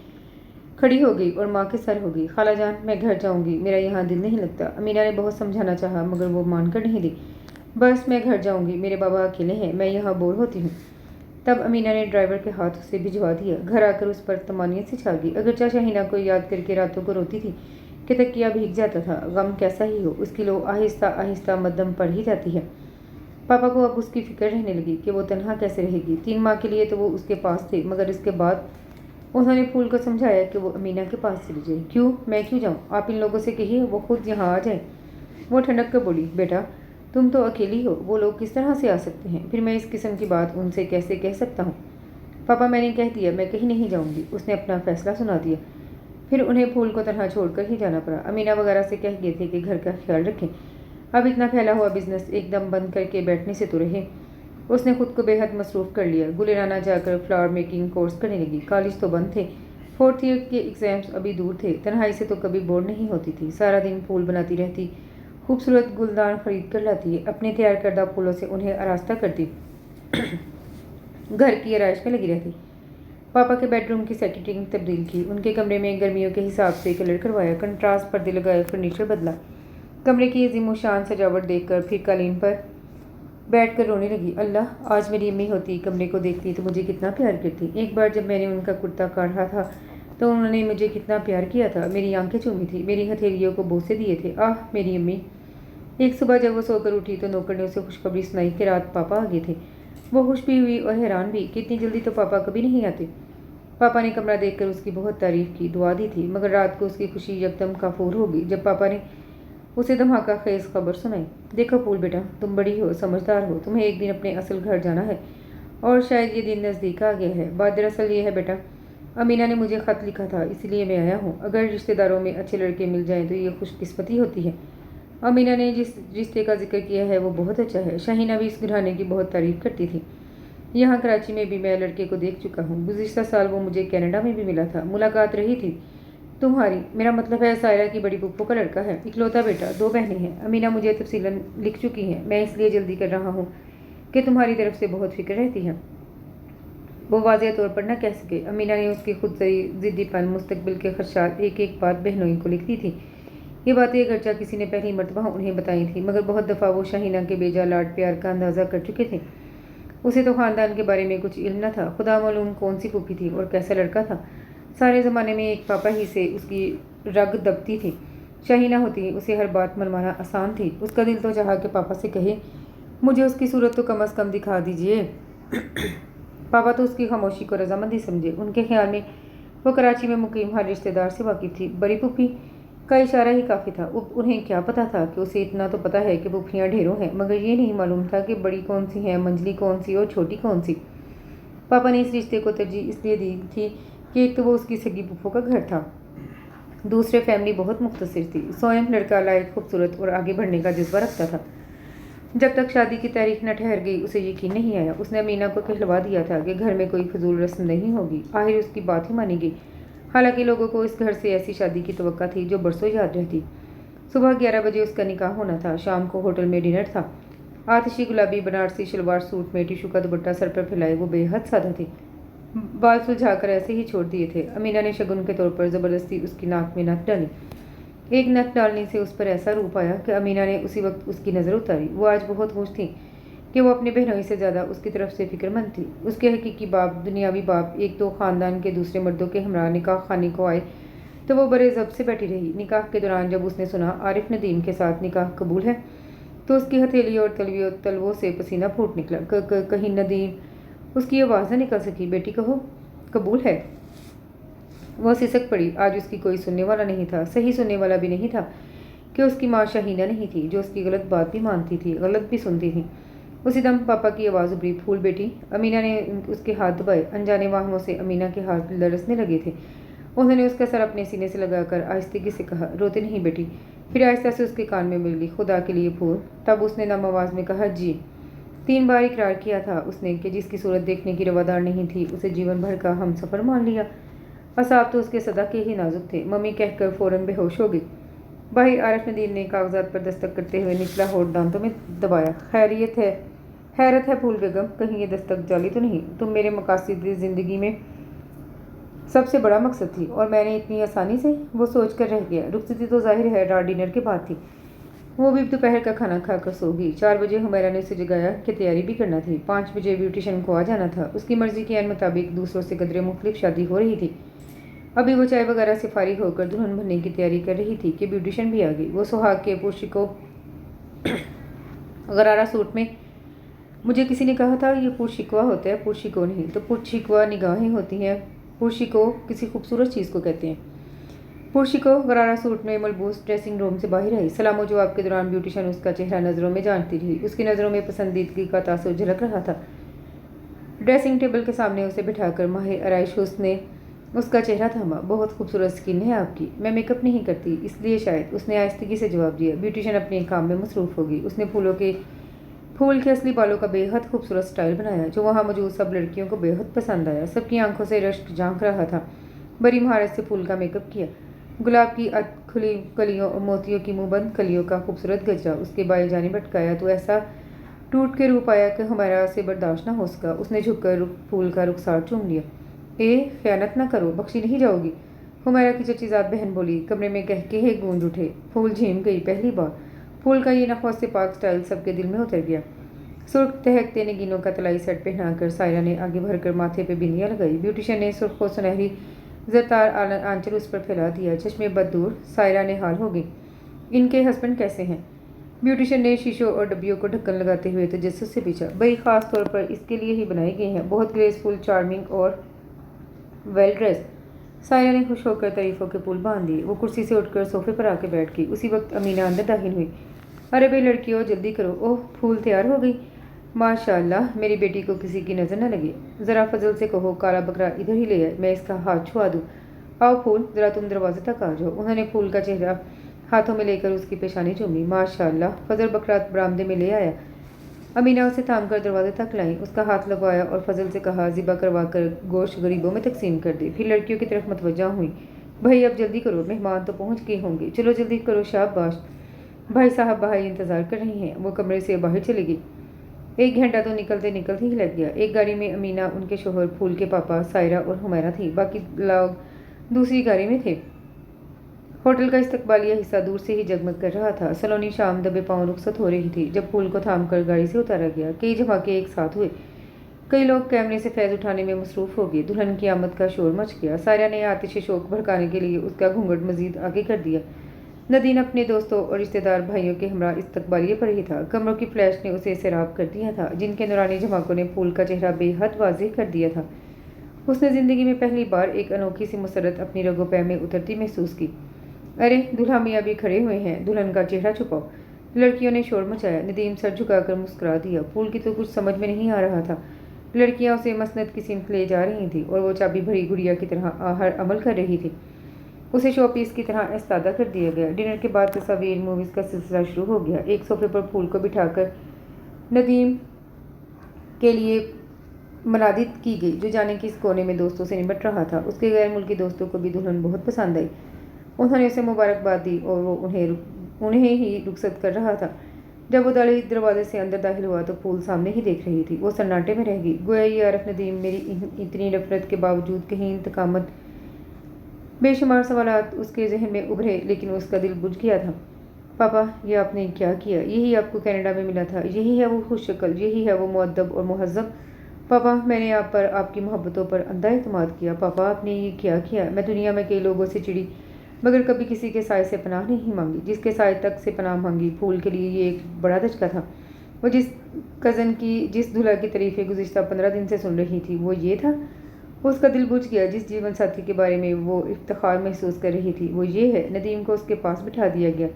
کھڑی ہو گئی اور ماں کے سر ہو گئی۔ خالہ جان میں گھر جاؤں گی، میرا یہاں دل نہیں لگتا۔ امینہ نے بہت سمجھانا چاہا مگر وہ مان کر نہیں دی۔ بس میں گھر جاؤں گی، میرے بابا اکیلے ہیں، میں یہاں بور ہوتی ہوں۔ تب امینہ نے ڈرائیور کے ہاتھ اسے بھجوا دیا۔ گھر آ کر اس پر طمانینت سے چھا گئی۔ اگرچہ شاہینہ کو یاد کر کے راتوں کو روتی تھی کہ تکیہ بھیگ جاتا تھا، غم کیسا ہی ہو اس کی لو آہستہ آہستہ مدھم پڑ ہی جاتی ہے۔ پاپا کو اب اس کی فکر رہنے لگی کہ وہ تنہا کیسے رہے گی۔ 3 ماہ کے لیے تو وہ اس کے پاس تھے، مگر اس کے بعد انہوں نے پھول کو سمجھایا کہ وہ امینہ کے پاس چلی جائے۔ کیوں؟ میں کیوں جاؤں؟ آپ ان لوگوں سے کہیے وہ خود یہاں آ جائیں۔ وہ ٹھنڈک کر بولی، بیٹا تم تو اکیلی ہو، وہ لوگ کس طرح سے آ سکتے ہیں؟ پھر میں اس قسم کی بات ان سے کیسے کہہ سکتا ہوں؟ پاپا میں نے کہہ دیا، میں کہیں نہیں جاؤں گی۔ اس نے اپنا فیصلہ سنا دیا۔ پھر انہیں پھول کو تنہا چھوڑ کر ہی جانا پڑا۔ امینہ وغیرہ سے کہہ گئے تھے کہ گھر کا خیال رکھیں، اب اتنا پھیلا ہوا بزنس ایک دم بند کر کے بیٹھنے سے تو رہے۔ اس نے خود کو بے حد مصروف کر لیا۔ گلیرانہ جا کر فلاور میکنگ کورس کرنے لگی۔ کالج تو بند تھے، 4th ایئر کے ایگزامز ابھی دور تھے۔ تنہائی سے تو کبھی بور نہیں ہوتی تھی، سارا دن پھول بناتی رہتی، خوبصورت گلدان خرید کر لاتی، اپنے تیار کردہ پھولوں سے انہیں آراستہ کرتی، گھر کی آرائش میں لگی رہتی۔ پاپا کے بیڈ روم کی سیٹنگ تبدیل کی، ان کے کمرے میں گرمیوں کے حساب سے کلر کروایا، کنٹراسٹ پردے لگائے، فرنیچر بدلا۔ کمرے کی عظیم الشان سجاوٹ دیکھ کر پھر قالین پر بیٹھ کر رونے لگی۔ اللہ آج میری امی ہوتی، کمرے کو دیکھتی تو مجھے کتنا پیار کرتی۔ ایک بار جب میں نے ان کا کرتا کاڑھا تھا تو انہوں نے مجھے کتنا پیار کیا تھا، میری آنکھیں چومی تھی، میری ہتھیلیوں کو بوسے دیے تھے۔ آہ میری امی۔ ایک صبح جب وہ سو کر اٹھی تو نوکر نے اسے خوشخبری سنائی کہ رات پاپا آ گئے تھے۔ وہ خوش بھی ہوئی اور حیران بھی کہ اتنی جلدی تو پاپا کبھی نہیں آتے۔ پاپا نے کمرہ دیکھ کر اس کی بہت تعریف کی، دعا دی تھی، مگر رات کو اس کی خوشی یکدم کافور ہو گئی جب پاپا نے اسے دھماکہ خیز خبر سنائی۔ دیکھو پھول بیٹا، تم بڑی ہو، سمجھدار ہو، تمہیں ایک دن اپنے اصل گھر جانا ہے اور شاید یہ دن نزدیک آ گیا ہے۔ بات دراصل یہ ہے بیٹا، امینہ نے مجھے خط لکھا تھا، اس لیے میں آیا ہوں۔ اگر رشتہ داروں میں اچھے لڑکے مل جائیں تو یہ خوش قسمتی ہوتی ہے۔ अमीना ने जिस रिश्ते का जिक्र किया है वो बहुत अच्छा है। शाहीना भी इस घराने की बहुत तारीफ करती थी। यहाँ कराची में भी मैं लड़के को देख चुका हूँ। गुज़िश्ता साल वो मुझे कनाडा में भी मिला था, मुलाकात रही थी तुम्हारी। मेरा मतलब है सायरा की बड़ी पुप्पो का लड़का है, इकलौता बेटा, 2 बहनें हैं। अमीना मुझे तफसीलन लिख चुकी हैं। मैं इसलिए जल्दी कर रहा हूँ कि तुम्हारी तरफ से बहुत फिक्र रहती है। वो वाज़ेह तौर पर न कह सके। अमीना ने उसकी खुद से ज़िद्दीपन, मुस्तकबिल के खदशात, एक एक बात बहनोई को लिखती थी। ये बातें अगरचा किसी ने पहली मरतबा उन्हें बताई थी, मगर बहुत दफ़ा वो शाहीना के बेजा लाड प्यार का अंदाज़ा कर चुके थे। उसे तो ख़ानदान के बारे में कुछ इल्म न था। खुदा मालूम कौन सी फूफी थी और कैसा लड़का था। सारे ज़माने में एक पापा ही से उसकी रग दबती थी। शाहीना होती उसे हर बात मनवाना आसान थी। उसका दिल तो चाहा कि पापा से कहे, मुझे उसकी सूरत तो कम अज़ कम दिखा दीजिए। पापा तो उसकी खामोशी को रजामंदी समझे। उनके ख्याल में वो कराची में मुकीम हर रिश्तेदार से वाकिफ़ थी। बड़ी फूफी का इशारा ही काफ़ी था। उन्हें क्या पता था कि उसे इतना तो पता है कि फूफियाँ ढेरों हैं, मगर ये नहीं मालूम था कि बड़ी कौन सी हैं, मंझली कौन सी और छोटी कौन सी। पापा ने इस रिश्ते को तरजीह इसलिए दी थी कि एक तो वो उसकी सगी फूफो का घर था, दूसरे फैमिली बहुत मुख्तसर थी। स्वयं लड़का लायक, खूबसूरत और आगे बढ़ने का जज्बा रखता था। जब तक शादी की तारीख न ठहर गई उसे यकीन नहीं आया। उसने अमीना को कहलवा दिया था कि घर में कोई फजूल रस्म नहीं होगी। आखिर उसकी बात ही मानी गई। हालांकि लोगों को इस घर से ऐसी शादी की तवक्का थी जो बरसों याद रहती। सुबह 11 बजे उसका निकाह होना था। शाम को होटल में डिनर था। आतिशी गुलाबी बनारसी शलवार सूट में टिशू का दुपट्टा सर पर फैलाए वो बेहद सादा थी। बाल सुलझाकर ऐसे ही छोड़ दिए थे। अमीना ने शगुन के तौर पर ज़बरदस्ती उसकी नाक में नथ डाली। एक नथ डालने से उस पर ऐसा रूप आया कि अमीना ने उसी वक्त उसकी नज़र उतारी। वो आज बहुत खुश थी कि वो अपने बहनोई से ज़्यादा उसकी तरफ से फिक्रमंद थी। उसके हकीकी बाप, दुनियावी बाप, एक तो ख़ानदान के दूसरे मर्दों के हमरा निकाह खाने को आए तो वो बड़े ज़ब्त से बैठी रही। निकाह के दौरान जब उसने सुना आरिफ नदीम के साथ निकाह कबूल है तो उसकी हथेली और तलवों से पसीना फूट निकला। कहीं नदीम उसकी आवाज़ न निकल सकी। बेटी कहो, कबूल है। वह सिसक पड़ी। आज उसकी कोई सुनने वाला नहीं था, सही सुनने वाला भी नहीं था कि उसकी माँ शाहीना नहीं थी जो उसकी गलत बात भी मानती थी, गलत भी सुनती थी। उसी दम पापा की आवाज़ उभरी, फूल बेटी। अमीना ने उसके हाथ दबाए। अनजाने वाहमों से अमीना के हाथ लरसने लगे थे। उन्होंने उसका सर अपने सीने से लगाकर आहिस्तगी से कहा, रोते नहीं बेटी। फिर आहिस्ता से उसके कान में मिली, खुदा के लिए फूल। तब उसने नम आवाज़ में कहा, जी। 3 बार इकरार किया था उसने कि जिसकी सूरत देखने की रवादार नहीं थी उसे जीवन भर का हम सफ़र मान लिया। असाब तो उसके सदा के ही नाजुक थे। मम्मी कहकर फ़ौरन बेहोश हो गई। भाई आरिफ नदीम ने कागजात पर दस्तक करते हुए निचला होठ दांतों में दबाया। हैरत है फूल बेगम, कहीं ये दस्तक जाली तो नहीं? तुम मेरे मकासद ज़िंदगी में सबसे बड़ा मकसद थी और मैंने इतनी आसानी से वो सोच कर रह गया। रुखसती तो जाहिर है रात डिनर के बाद थी। वो भी दोपहर का खाना खाकर सो गई। 4 बजे हुमैरा ने उसे जगाया कि तैयारी भी करना थी। 5 बजे ब्यूटिशन को आ जाना था। उसकी मर्जी के मुताबिक दूसरों से कदरे मुख्तलिफ शादी हो रही थी। अभी वो चाय वगैरह से फारिग होकर दुल्हन बनने की तैयारी कर रही थी कि ब्यूटिशन भी आ गई। वो सुहाग के पुरशिको गरारा सूट में, मुझे किसी ने कहा था ये पुरशिकवा होता है, पुरशिको नहीं। तो पुरशिकवा निगाहें होती हैं, पुरशिको किसी खूबसूरत चीज़ को कहते हैं। पुरशिको गरारा सूट में मलबूस ड्रेसिंग रूम से बाहर आई। सलामो जवाब के दौरान ब्यूटिशन उसका चेहरा नज़रों में जानती रही। उसकी नज़रों में पसंदीदगी का तासुर झलक रहा था। ड्रेसिंग टेबल के सामने उसे बिठाकर माहिर आराइश हुस्न उसका चेहरा थमा। बहुत खूबसूरत स्किन है आपकी। मैं मेकअप नहीं करती, इसलिए शायद, उसने आहिस्तगी से जवाब दिया। ब्यूटिशन अपने काम में मसरूफ़ हो गई। उसने फूल के असली बालों का बेहद खूबसूरत स्टाइल बनाया जो वहाँ मौजूद सब लड़कियों को बेहद पसंद आया। सबकी आंखों से रश्क झांक रहा था। बड़ी महारत से फूल का मेकअप किया। गुलाब की खुली कलियों और मोतियों की मुंहबंद कलियों का खूबसूरत गजरा उसके बाएं जानिब भटकाया तो ऐसा टूट के रूप आया कि हमारा से बर्दाश्त न हो सका। उसने झुककर फूल का रुखसार चूम लिया। खयानत न करो, बख्शी नहीं जाओगी, हुमैरा की चचीज़ाद बहन बोली। कमरे में कह के ही गूंज उठे। फूल झीम गई। पहली बार फूल का ये नखवा से पाक स्टाइल सबके दिल में उतर गया। सुर्ख तहकते नगीनों का तलाई सेट पहनाकर सायरा ने आगे भरकर माथे पे बिंदियाँ लगाई। ब्यूटिशन ने सुर्ख और सुनहरी ज़रतार आंचल उस पर फैला दिया। चश्मे बद दूर सायरा ने हाल हो गई। इनके हस्बैंड कैसे हैं? ब्यूटिशन ने शीशों और डब्बियों को ढक्कन लगाते हुए तजस्सुस से पूछा। बई ख़ास तौर पर इसके लिए ही बनाई गई हैं, बहुत ग्रेसफुल, चार्मिंग और वेल ड्रेस। सायरा ने खुश होकर तारीफों के पुल बांध दिए। वो कुर्सी से उठकर सोफे पर आके बैठ गई। उसी वक्त अमीना अंदर दाखिल हुई। अरे भाई लड़कियों, जल्दी करो। ओह, फूल तैयार हो गई। माशाल्लाह, मेरी बेटी को किसी की नज़र न लगे। ज़रा फजल से कहो काला बकरा इधर ही ले आए, मैं इसका हाथ छुआ दूँ। आओ फूल, ज़रा तुम दरवाजे तक आ जाओ। उन्होंने फूल का चेहरा हाथों में लेकर उसकी पेशानी चूमी। माशाअल्लाह, फजल बकरात बरामदे में ले आया। अमीना उसे थाम कर दरवाजे तक लाई, उसका हाथ लगवाया और फजल से कहा, ज़िबा करवा कर गोश्त गरीबों में तकसीम कर दे। फिर लड़कियों की तरफ मतवज्जा हुई। भाई अब जल्दी करो, मेहमान तो पहुंच गए होंगे, चलो जल्दी करो, शाबाश। भाई साहब भाई इंतज़ार कर रही हैं। वो कमरे से बाहर चली गई। 1 घंटा तो निकलते निकलते ही लग गया। एक गाड़ी में अमीना, उनके शोहर, फूल के पापा, सायरा और हुमैरा थी। बाकी लोग दूसरी गाड़ी में थे। होटल का इस्तकबालिया हिस्सा दूर से ही जगमग कर रहा था। सलोनी शाम दबे पांव रुखसत हो रही थी जब फूल को थाम कर गाड़ी से उतारा गया। कई धमाके एक साथ हुए। कई लोग कैमरे से फैज़ उठाने में मसरूफ़ हो गए। दुल्हन की आमद का शोर मच गया। सायरा ने आतिश शोक भड़काने के लिए उसका घूंघट मजीद आगे कर दिया। नदीन अपने दोस्तों और रिश्तेदार भाइयों के हमरा इस्तकबालिये पर ही था। कमरों की फ्लैश ने उसे सैराब कर दिया था, जिनके नूरानी झमाकों ने फूल का चेहरा बेहद वाज़ेह कर दिया था। उसने ज़िंदगी में पहली बार एक अनोखी सी मुसरत अपनी रगो पै में उतरती महसूस की। अरे दूल्हा मियाँ भी खड़े हुए हैं, दुल्हन का चेहरा छुपाओ। लड़कियों ने शोर मचाया। नदीम सर झुकाकर मुस्कुरा दिया। फूल की तो कुछ समझ में नहीं आ रहा था। लड़कियां उसे मसनद की सिमत ले जा रही थीं और वो चाबी भरी गुड़िया की तरह हर अमल कर रही थी। उसे शोपीस की तरह इस्तादा कर दिया गया। डिनर के बाद तस्वीर मूवीज़ का सिलसिला शुरू हो गया। एक सोफे पर फूल को बिठाकर नदीम के लिए मनादित की गई, जो जाने किस कोने में दोस्तों से निपट रहा था। उसके गैर मुल्की दोस्तों को भी दुल्हन बहुत पसंद आई। उन्होंने उसे मुबारकबाद दी और वो उन्हें ही रुखसत कर रहा था। जब वो दरवाजे से अंदर दाखिल हुआ तो फूल सामने ही देख रही थी। वो सन्नाटे में रह गई। गोया ये आरफ नदीम मेरी इतनी नफरत के बावजूद कहीं इंतकामत। बेशुमार सवालात उसके जहन में उभरे, लेकिन उसका दिल बुझ गया था। पापा, ये आपने क्या किया? यही आपको कनाडा में मिला था? यही है वो खुश शक्ल? यही है वो मुअद्दब और मुहज़्ज़ब? पापा, मैंने आप पर, आपकी मोहब्बतों पर अंधा एतमाद किया। पापा, आपने ये क्या किया? मैं दुनिया में कई लोगों से चिड़ी, मगर कभी किसी के साय से पनाह नहीं मांगी। जिसके साय तक से पनाह मांगी, फूल के लिए ये एक बड़ा धचका था। वो जिस कज़न की, जिस दूल्हा की तारीफ़ें गुज़िश्ता 15 दिन से सुन रही थी, वो ये था। उसका दिल बुझ गया। जिस जीवन साथी के बारे में वो इफ्तिखार महसूस कर रही थी, वो ये है। नदीम को उसके पास बिठा दिया गया।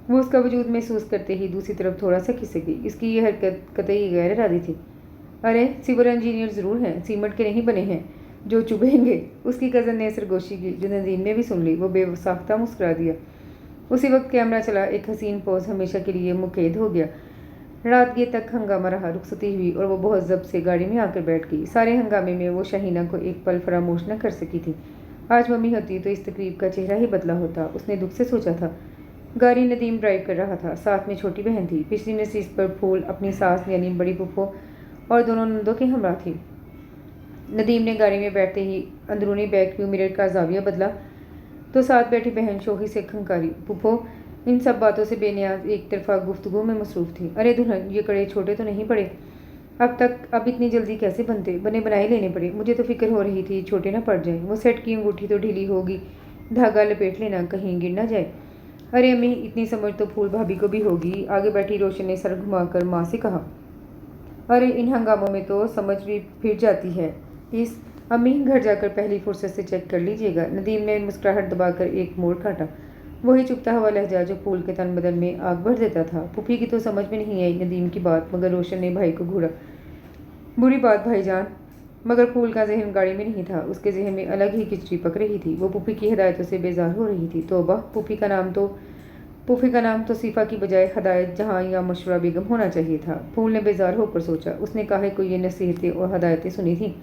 वो उसका वजूद महसूस करते ही दूसरी तरफ थोड़ा सा खिसक गई। इसकी ये हरकत कतई गैर इरादी थी। अरे सिविल इंजीनियर ज़रूर हैं, सीमेंट के नहीं बने हैं जो चुभेंगे। उसकी कज़न ने सरगोशी की, जो नदीम ने भी सुन ली। वो बेवसाख्ता मुस्कुरा दिया। उसी वक्त कैमरा चला। एक हसीन पोज हमेशा के लिए मुकैद हो गया। रात ये तक हंगामा रहा। रुखसती हुई और वो बहुत ज़ब्त से गाड़ी में आकर बैठ गई। सारे हंगामे में वो शाहीना को एक पल फरामोश न कर सकी थी। आज मम्मी होती तो इस तकरीब का चेहरा ही बदला होता, उसने दुख से सोचा था। गाड़ी नदीम ड्राइव कर रहा था। साथ में छोटी बहन थी। पिछली नसीब पर फूल अपनी सास यानी बड़ी पुप्पो और दोनों नंदों के हमरा थी। नदीम ने गाड़ी में बैठते ही अंदरूनी बैक व्यू मिरर का जाविया बदला तो साथ बैठी बहन शोही से खंकारी। पुप्पो इन सब बातों से बेनियाज एक तरफा गुफ्तगू में मसरूफ़ थी। अरे दुल्हन, ये कड़े छोटे तो नहीं पड़े? अब इतनी जल्दी कैसे बने बनाए लेने पड़े? मुझे तो फिक्र हो रही थी छोटे ना पड़ जाएं। वो सेट की अंगूठी तो ढीली होगी, धागा लपेट लेना, कहीं गिर ना जाए। अरे अम्मी, इतनी समझ तो फूल भाभी को भी होगी। आगे बैठी रोशन ने सर घुमाकर माँ से कहा। अरे इन हंगामों में तो समझ भी फिर जाती है। इस अम्मी, घर जाकर पहली फुर्सत से चेक कर लीजिएगा। नदीम ने मुस्कुराहट दबाकर एक मोड़ काटा। वही चुपता हुआ लहजा जो फूल के तन बदन में आग भर देता था। पुप्पी की तो समझ में नहीं आई नदीम की बात, मगर रोशन ने भाई को घूरा। बुरी बात भाईजान। मगर फूल का जहन गाड़ी में नहीं था। उसके जहन में अलग ही खिचड़ी पक रही थी। वो पुप्पी की हिदायतों से बेजार हो रही थी। तौबा, पुप्पी का नाम तो सीफा की बजाय हदायत जहाँ या मशवरा बेगम होना चाहिए था। फूल ने बेजार होकर सोचा। उसने काहे को ये नसीहतें और हदायतें सुनी थी।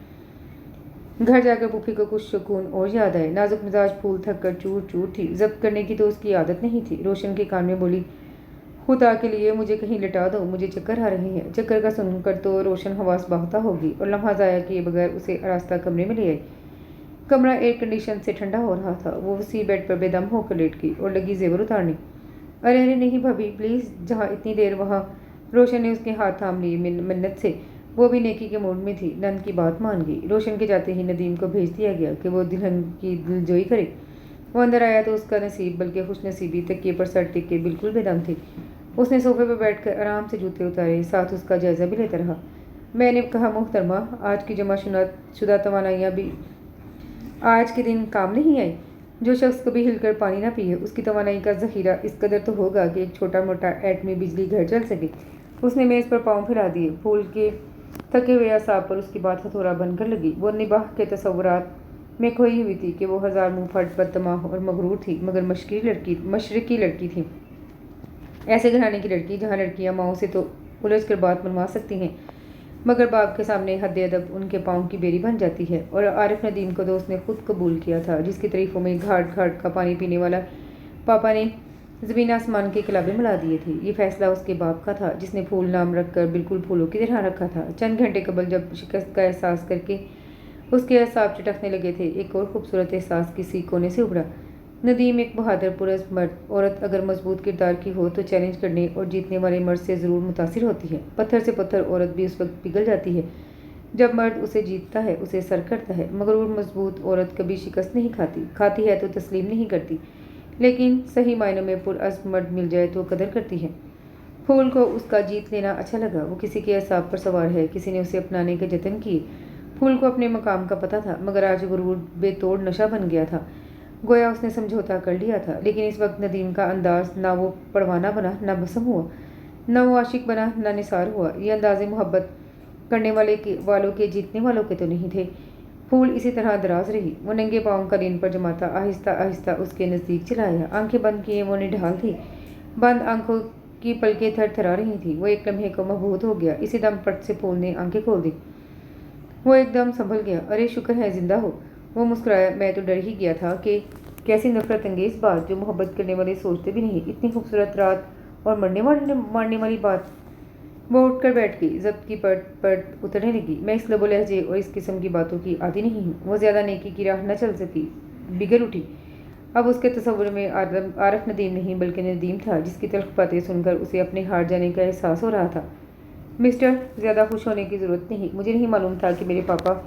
घर जाकर पुप्पी को कुछ सुकून और याद आए। नाजुक मिजाज फूल थक कर चूर चूर थी। जब्त करने की तो उसकी आदत नहीं थी। रोशन के कान में बोली, खुदा के लिए मुझे कहीं लिटा दो, मुझे चक्कर आ रहे हैं। चक्कर का सुनकर तो रोशन हवास बाख्ता होगी और लम्हा ज़ाया किए बगैर उसे आरास्ता कमरे में ले आई। कमरा एयर कंडीशन से ठंडा हो रहा था। वो उसी बेड पर बेदम होकर लेट गई और लगी जेवर उतारने। अरे नहीं भाभी, प्लीज़, जहाँ इतनी देर वहाँ। रोशन ने उसके हाथ थाम लिए मिन्नत से। वो भी नेकी के मूड में थी। नंद की बात मान गई। रोशन के जाते ही नदीम को भेज दिया गया कि वो दुल्हन की दिलजोई करे। वो अंदर आया तो उसका नसीब, बल्कि खुश नसीबी तकिए पर सर टिक के बिल्कुल बेदम थी। उसने सोफे पर बैठकर आराम से जूते उतारे, साथ उसका जायज़ा भी लेता रहा। मैंने कहा, मोहतरमा, आज की जमा शुदा तवानाइयाँ भी आज के दिन काम नहीं आई। जो शख्स कभी हिलकर पानी ना पिए, उसकी तवानाई का ज़ख़ीरा इस कदर तो होगा कि एक छोटा मोटा एटमी बिजली घर चल सके। उसने मेज़ पर पाँव फैला दिए। फूल के थके हुए असाब पर उसकी बात हथौड़ा बनकर लगी। वो निबाह के तसव्वुरात میں खोई हुई थी कि वो हजार मुंह फट बदतमाह और मगरूर थी, मगर मशरकी लड़की थी। ऐसे घराने की लड़की जहाँ लड़कियाँ माओं से तो उलझ कर बात मनवा सकती हैं, मगर बाप के सामने हद अदब उनके पाँव की बेरी बन जाती है। और आरिफ नदीम को दोस्त ने खुद कबूल किया था, जिसकी तारीफों में घाट घाट का पानी पीने वाला पापा ने ज़मीन आसमान के किलाबे मिला दिए थे। ये फैसला उसके बाप का था, जिसने फूल नाम रखकर बिल्कुल फूलों की तरह रखा था। चंद घंटे कबल जब शिकस्त का एहसास करके उसके असाब चटकने लगे थे, एक और खूबसूरत एहसास किसी कोने से उभरा। नदीम एक बहादुर पुरस मर्द। औरत अगर मजबूत किरदार की हो तो चैलेंज करने और जीतने वाले मर्द से ज़रूर मुतासिर होती है। पत्थर से पत्थर औरत भी उस वक्त पिघल जाती है जब मर्द उसे जीतता है, उसे सर करता है। मगरूर मजबूत औरत कभी शिकस्त नहीं खाती है तो तस्लीम नहीं करती, लेकिन सही मायनों में पुरअज़्म मर्द मिल जाए तो कदर करती है। फूल को उसका जीत लेना अच्छा लगा। वो किसी के असाब पर सवार है, किसी ने उसे अपनाने के जतन किए। फूल को अपने मकाम का पता था, मगर आज गुरूर बेतोड़ नशा बन गया था। गोया उसने समझौता कर लिया था, लेकिन इस वक्त नदीम का अंदाज ना वो परवाना बना, ना बसम हुआ, ना वो आशिक बना, ना निसार हुआ। ये अंदाज़े मोहब्बत करने वालों के जीतने वालों के तो नहीं थे। फूल इसी तरह दराज रही। वो नंगे पाँव कालीन पर जमाता आहिस्ता आहिस्ता उसके नज़दीक चलाया। आंखें बंद किए वो निढाल थी, बंद आंखों की पलकें थरथरा रही थी। वो एक लम्हे को मबहूत हो गया। इसी दम पट से फूल ने आंखें खोल दी। वो एकदम संभल गया। अरे शुक्र है जिंदा हो, वो मुस्कुराया। मैं तो डर ही गया था कि कैसी नफरत अंगेज बात, जो मोहब्बत करने वाले सोचते भी नहीं। इतनी खूबसूरत रात और मारने वाली बात। वो उठकर बैठ गई, जब्त की पट उतरने लगी। मैं इस लबो लहजे और इस किस्म की बातों की आदी नहीं हूँ। वो ज़्यादा नेकी की राह न चल सकी, बिगड़ उठी। अब उसके तस्वुर में आरिफ नदीम नहीं बल्कि नदीम था, जिसकी तल्ख बातें सुनकर उसे अपने हार जाने का एहसास हो रहा था। मिस्टर, ज़्यादा खुश होने की ज़रूरत नहीं। मुझे नहीं मालूम था कि मेरे पापा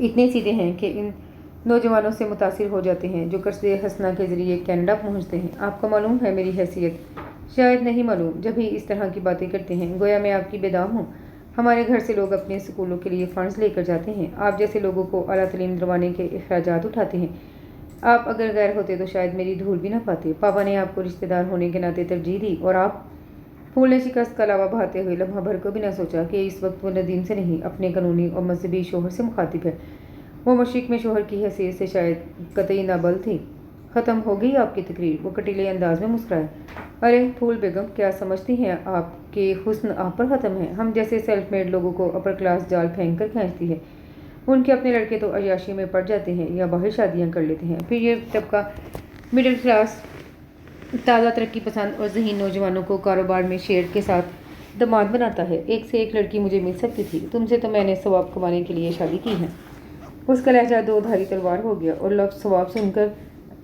इतने सीधे हैं कि इन नौजवानों से मुतासिर हो जाते हैं जो कर्ज़े हसना के ज़रिए कनाडा पहुंचते हैं। आपको मालूम है मेरी हैसियत? शायद नहीं मालूम। जब भी इस तरह की बातें करते हैं गोया मैं आपकी बेदाम हूँ। हमारे घर से लोग अपने स्कूलों के लिए फ़ंड्स लेकर जाते हैं। आप जैसे लोगों को आला तलीम दिलवाने के अखराजात उठाते हैं। आप अगर गैर होते तो शायद मेरी धूल भी ना पाते। पापा ने आपको रिश्तेदार होने के नाते तरजीह दी, और आप? फूल ने शिकस्त का लावा बहाते हुए लम्हा भर को भी न सोचा कि इस वक्त वो नदीम से नहीं, अपने कानूनी और मजहबी शोहर से मुखातिब है। वो मशरिक में शोहर की हैसियत से शायद कतई नाबल थी। ख़त्म हो गई आपकी तकरीर? वो कटीले अंदाज में मुस्कुराए। अरे फूल बेगम, क्या समझती हैं आप कि हुस्न आप पर ख़त्म है? हम जैसे सेल्फ मेड लोगों को अपर क्लास जाल फेंक कर खींचती है। उनके अपने लड़के तो अयाशी में पड़ जाते हैं या बाहर शादियाँ कर लेते हैं। फिर ये तबका मिडिल क्लास ताज़ा तरक्की पसंद और ज़हीन नौजवानों को कारोबार में शेयर के साथ दामाद बनाता है। एक से एक लड़की मुझे मिल सकती थी, तुमसे तो मैंने सवाब कमाने के लिए शादी की है। उसका लहजा दो धारी तलवार हो गया, और लफ्ज़ सवाब सुनकर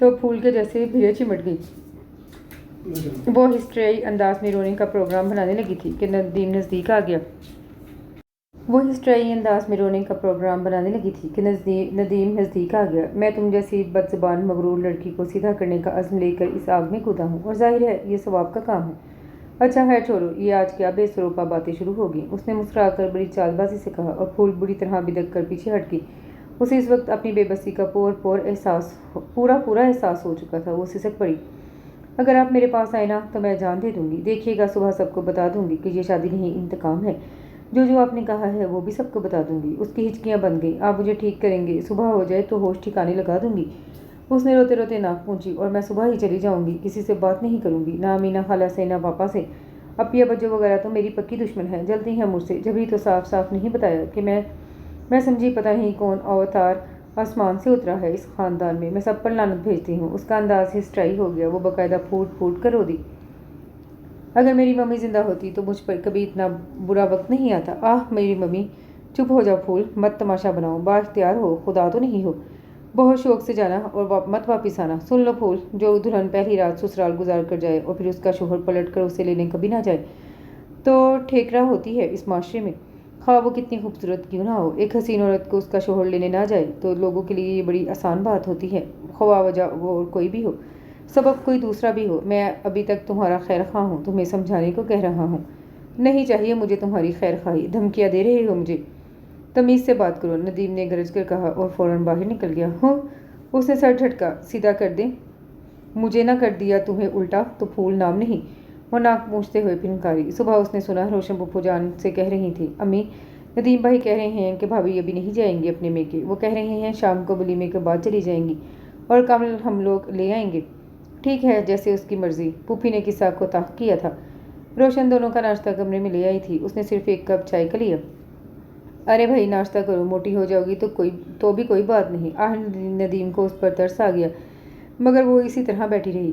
तो फूल के जैसे भिड़े चिमट गई। वो हिस्ट्रियाई अंदाज में रोने का प्रोग्राम बनाने लगी थी कि नदीम नज़दीक आ गया। नदीम नज़दीक आ गया। मैं तुम जैसी बदज़बान मगरूर लड़की को सीधा करने का अज़्म लेकर इस आग में कूदा हूँ, और जाहिर है ये सवाब का काम है। अच्छा है, छोड़ो, ये आज क्या बेसरोपा बातें शुरू हो गई। उसने मुस्कुराकर बड़ी चालबाजी से कहा, और फूल बुरी तरह बिदक कर पीछे हट गई। उसे इस वक्त अपनी बेबसी का पूरा एहसास हो चुका था। वो सिसक पड़ी। अगर आप मेरे पास आए ना तो मैं जान दे दूंगी। देखिएगा, सुबह सबको बता दूंगी कि ये शादी नहीं, इंतकाम है। जो आपने कहा है वो भी सबको बता दूंगी। उसकी हिचकियाँ बन गई। आप मुझे ठीक करेंगे, सुबह हो जाए तो होश ठिकाने लगा दूंगी। उसने रोते रोते नाक पूंछी। और मैं सुबह ही चली जाऊंगी, किसी से बात नहीं करूंगी, ना अमीना खाला से, ना पापा से। अपिया बज्जो वगैरह तो मेरी पक्की दुश्मन है, जलती हैं मुझसे। जब ही तो साफ साफ नहीं बताया कि मैं समझी पता नहीं कौन अवतार आसमान से उतरा है इस खानदान में। मैं सब पर लानत भेजती हूँ। उसका अंदाज हिस्ट्राई हो गया। वो बाकायदा फूट फूट कर रो दी। अगर मेरी मम्मी जिंदा होती तो मुझ पर कभी इतना बुरा वक्त नहीं आता। आह मेरी मम्मी। चुप हो जाओ फूल, मत तमाशा बनाओ। बाख्तियार हो, खुदा तो नहीं हो। बहुत शौक से जाना और मत वापिस आना। सुन लो फूल, जो दुल्हन पहली रात ससुराल गुजार कर जाए और फिर उसका शोहर पलट कर उसे लेने कभी ना जाए तो ठेकरा होती है इस माशरे में, ख्वाह वो कितनी खूबसूरत क्यों ना हो। एक हसीन औरत को उसका शोहर लेने ना जाए तो लोगों के लिए ये बड़ी आसान बात होती है, ख्वाह वजह वो और कोई भी हो, सबब कोई दूसरा भी हो। मैं अभी तक तुम्हारा खैर खा हूँ, तुम्हें समझाने को कह रहा हूँ। नहीं चाहिए मुझे तुम्हारी खैर खाई, धमकियाँ दे रहे हो मुझे। तमीज़ से बात करो, नदीम ने गरज कर कहा और फ़ौरन बाहर निकल गया। हो, उसने सर झटका। सीधा कर दे, मुझे ना कर दिया तुम्हें उल्टा तो फूल नाम नहीं। वो नाक पूछते हुए फिनकारी। सुबह उसने सुना रोशन पप्पू जान से कह रही थी, अम्मी ندیم بھائی کہہ رہے ہیں کہ بھابھی ابھی نہیں جائیں گی اپنے میکے، وہ کہہ رہے ہیں شام کو ولیمے کے بعد چلی جائیں گی اور کمل ہم لوگ لے آئیں گے۔ ٹھیک ہے، جیسے اس کی مرضی، پھوپھی نے قصہ کو تاخ کیا تھا۔ روشن دونوں کا ناشتہ کمرے میں لے آئی تھی، اس نے صرف ایک کپ چائے کا لیا۔ ارے بھائی ناشتہ کرو، موٹی ہو جاؤ گی تو بھی کوئی بات نہیں۔ ندیم کو اس پر ترس آ گیا، مگر وہ اسی طرح بیٹھی رہی۔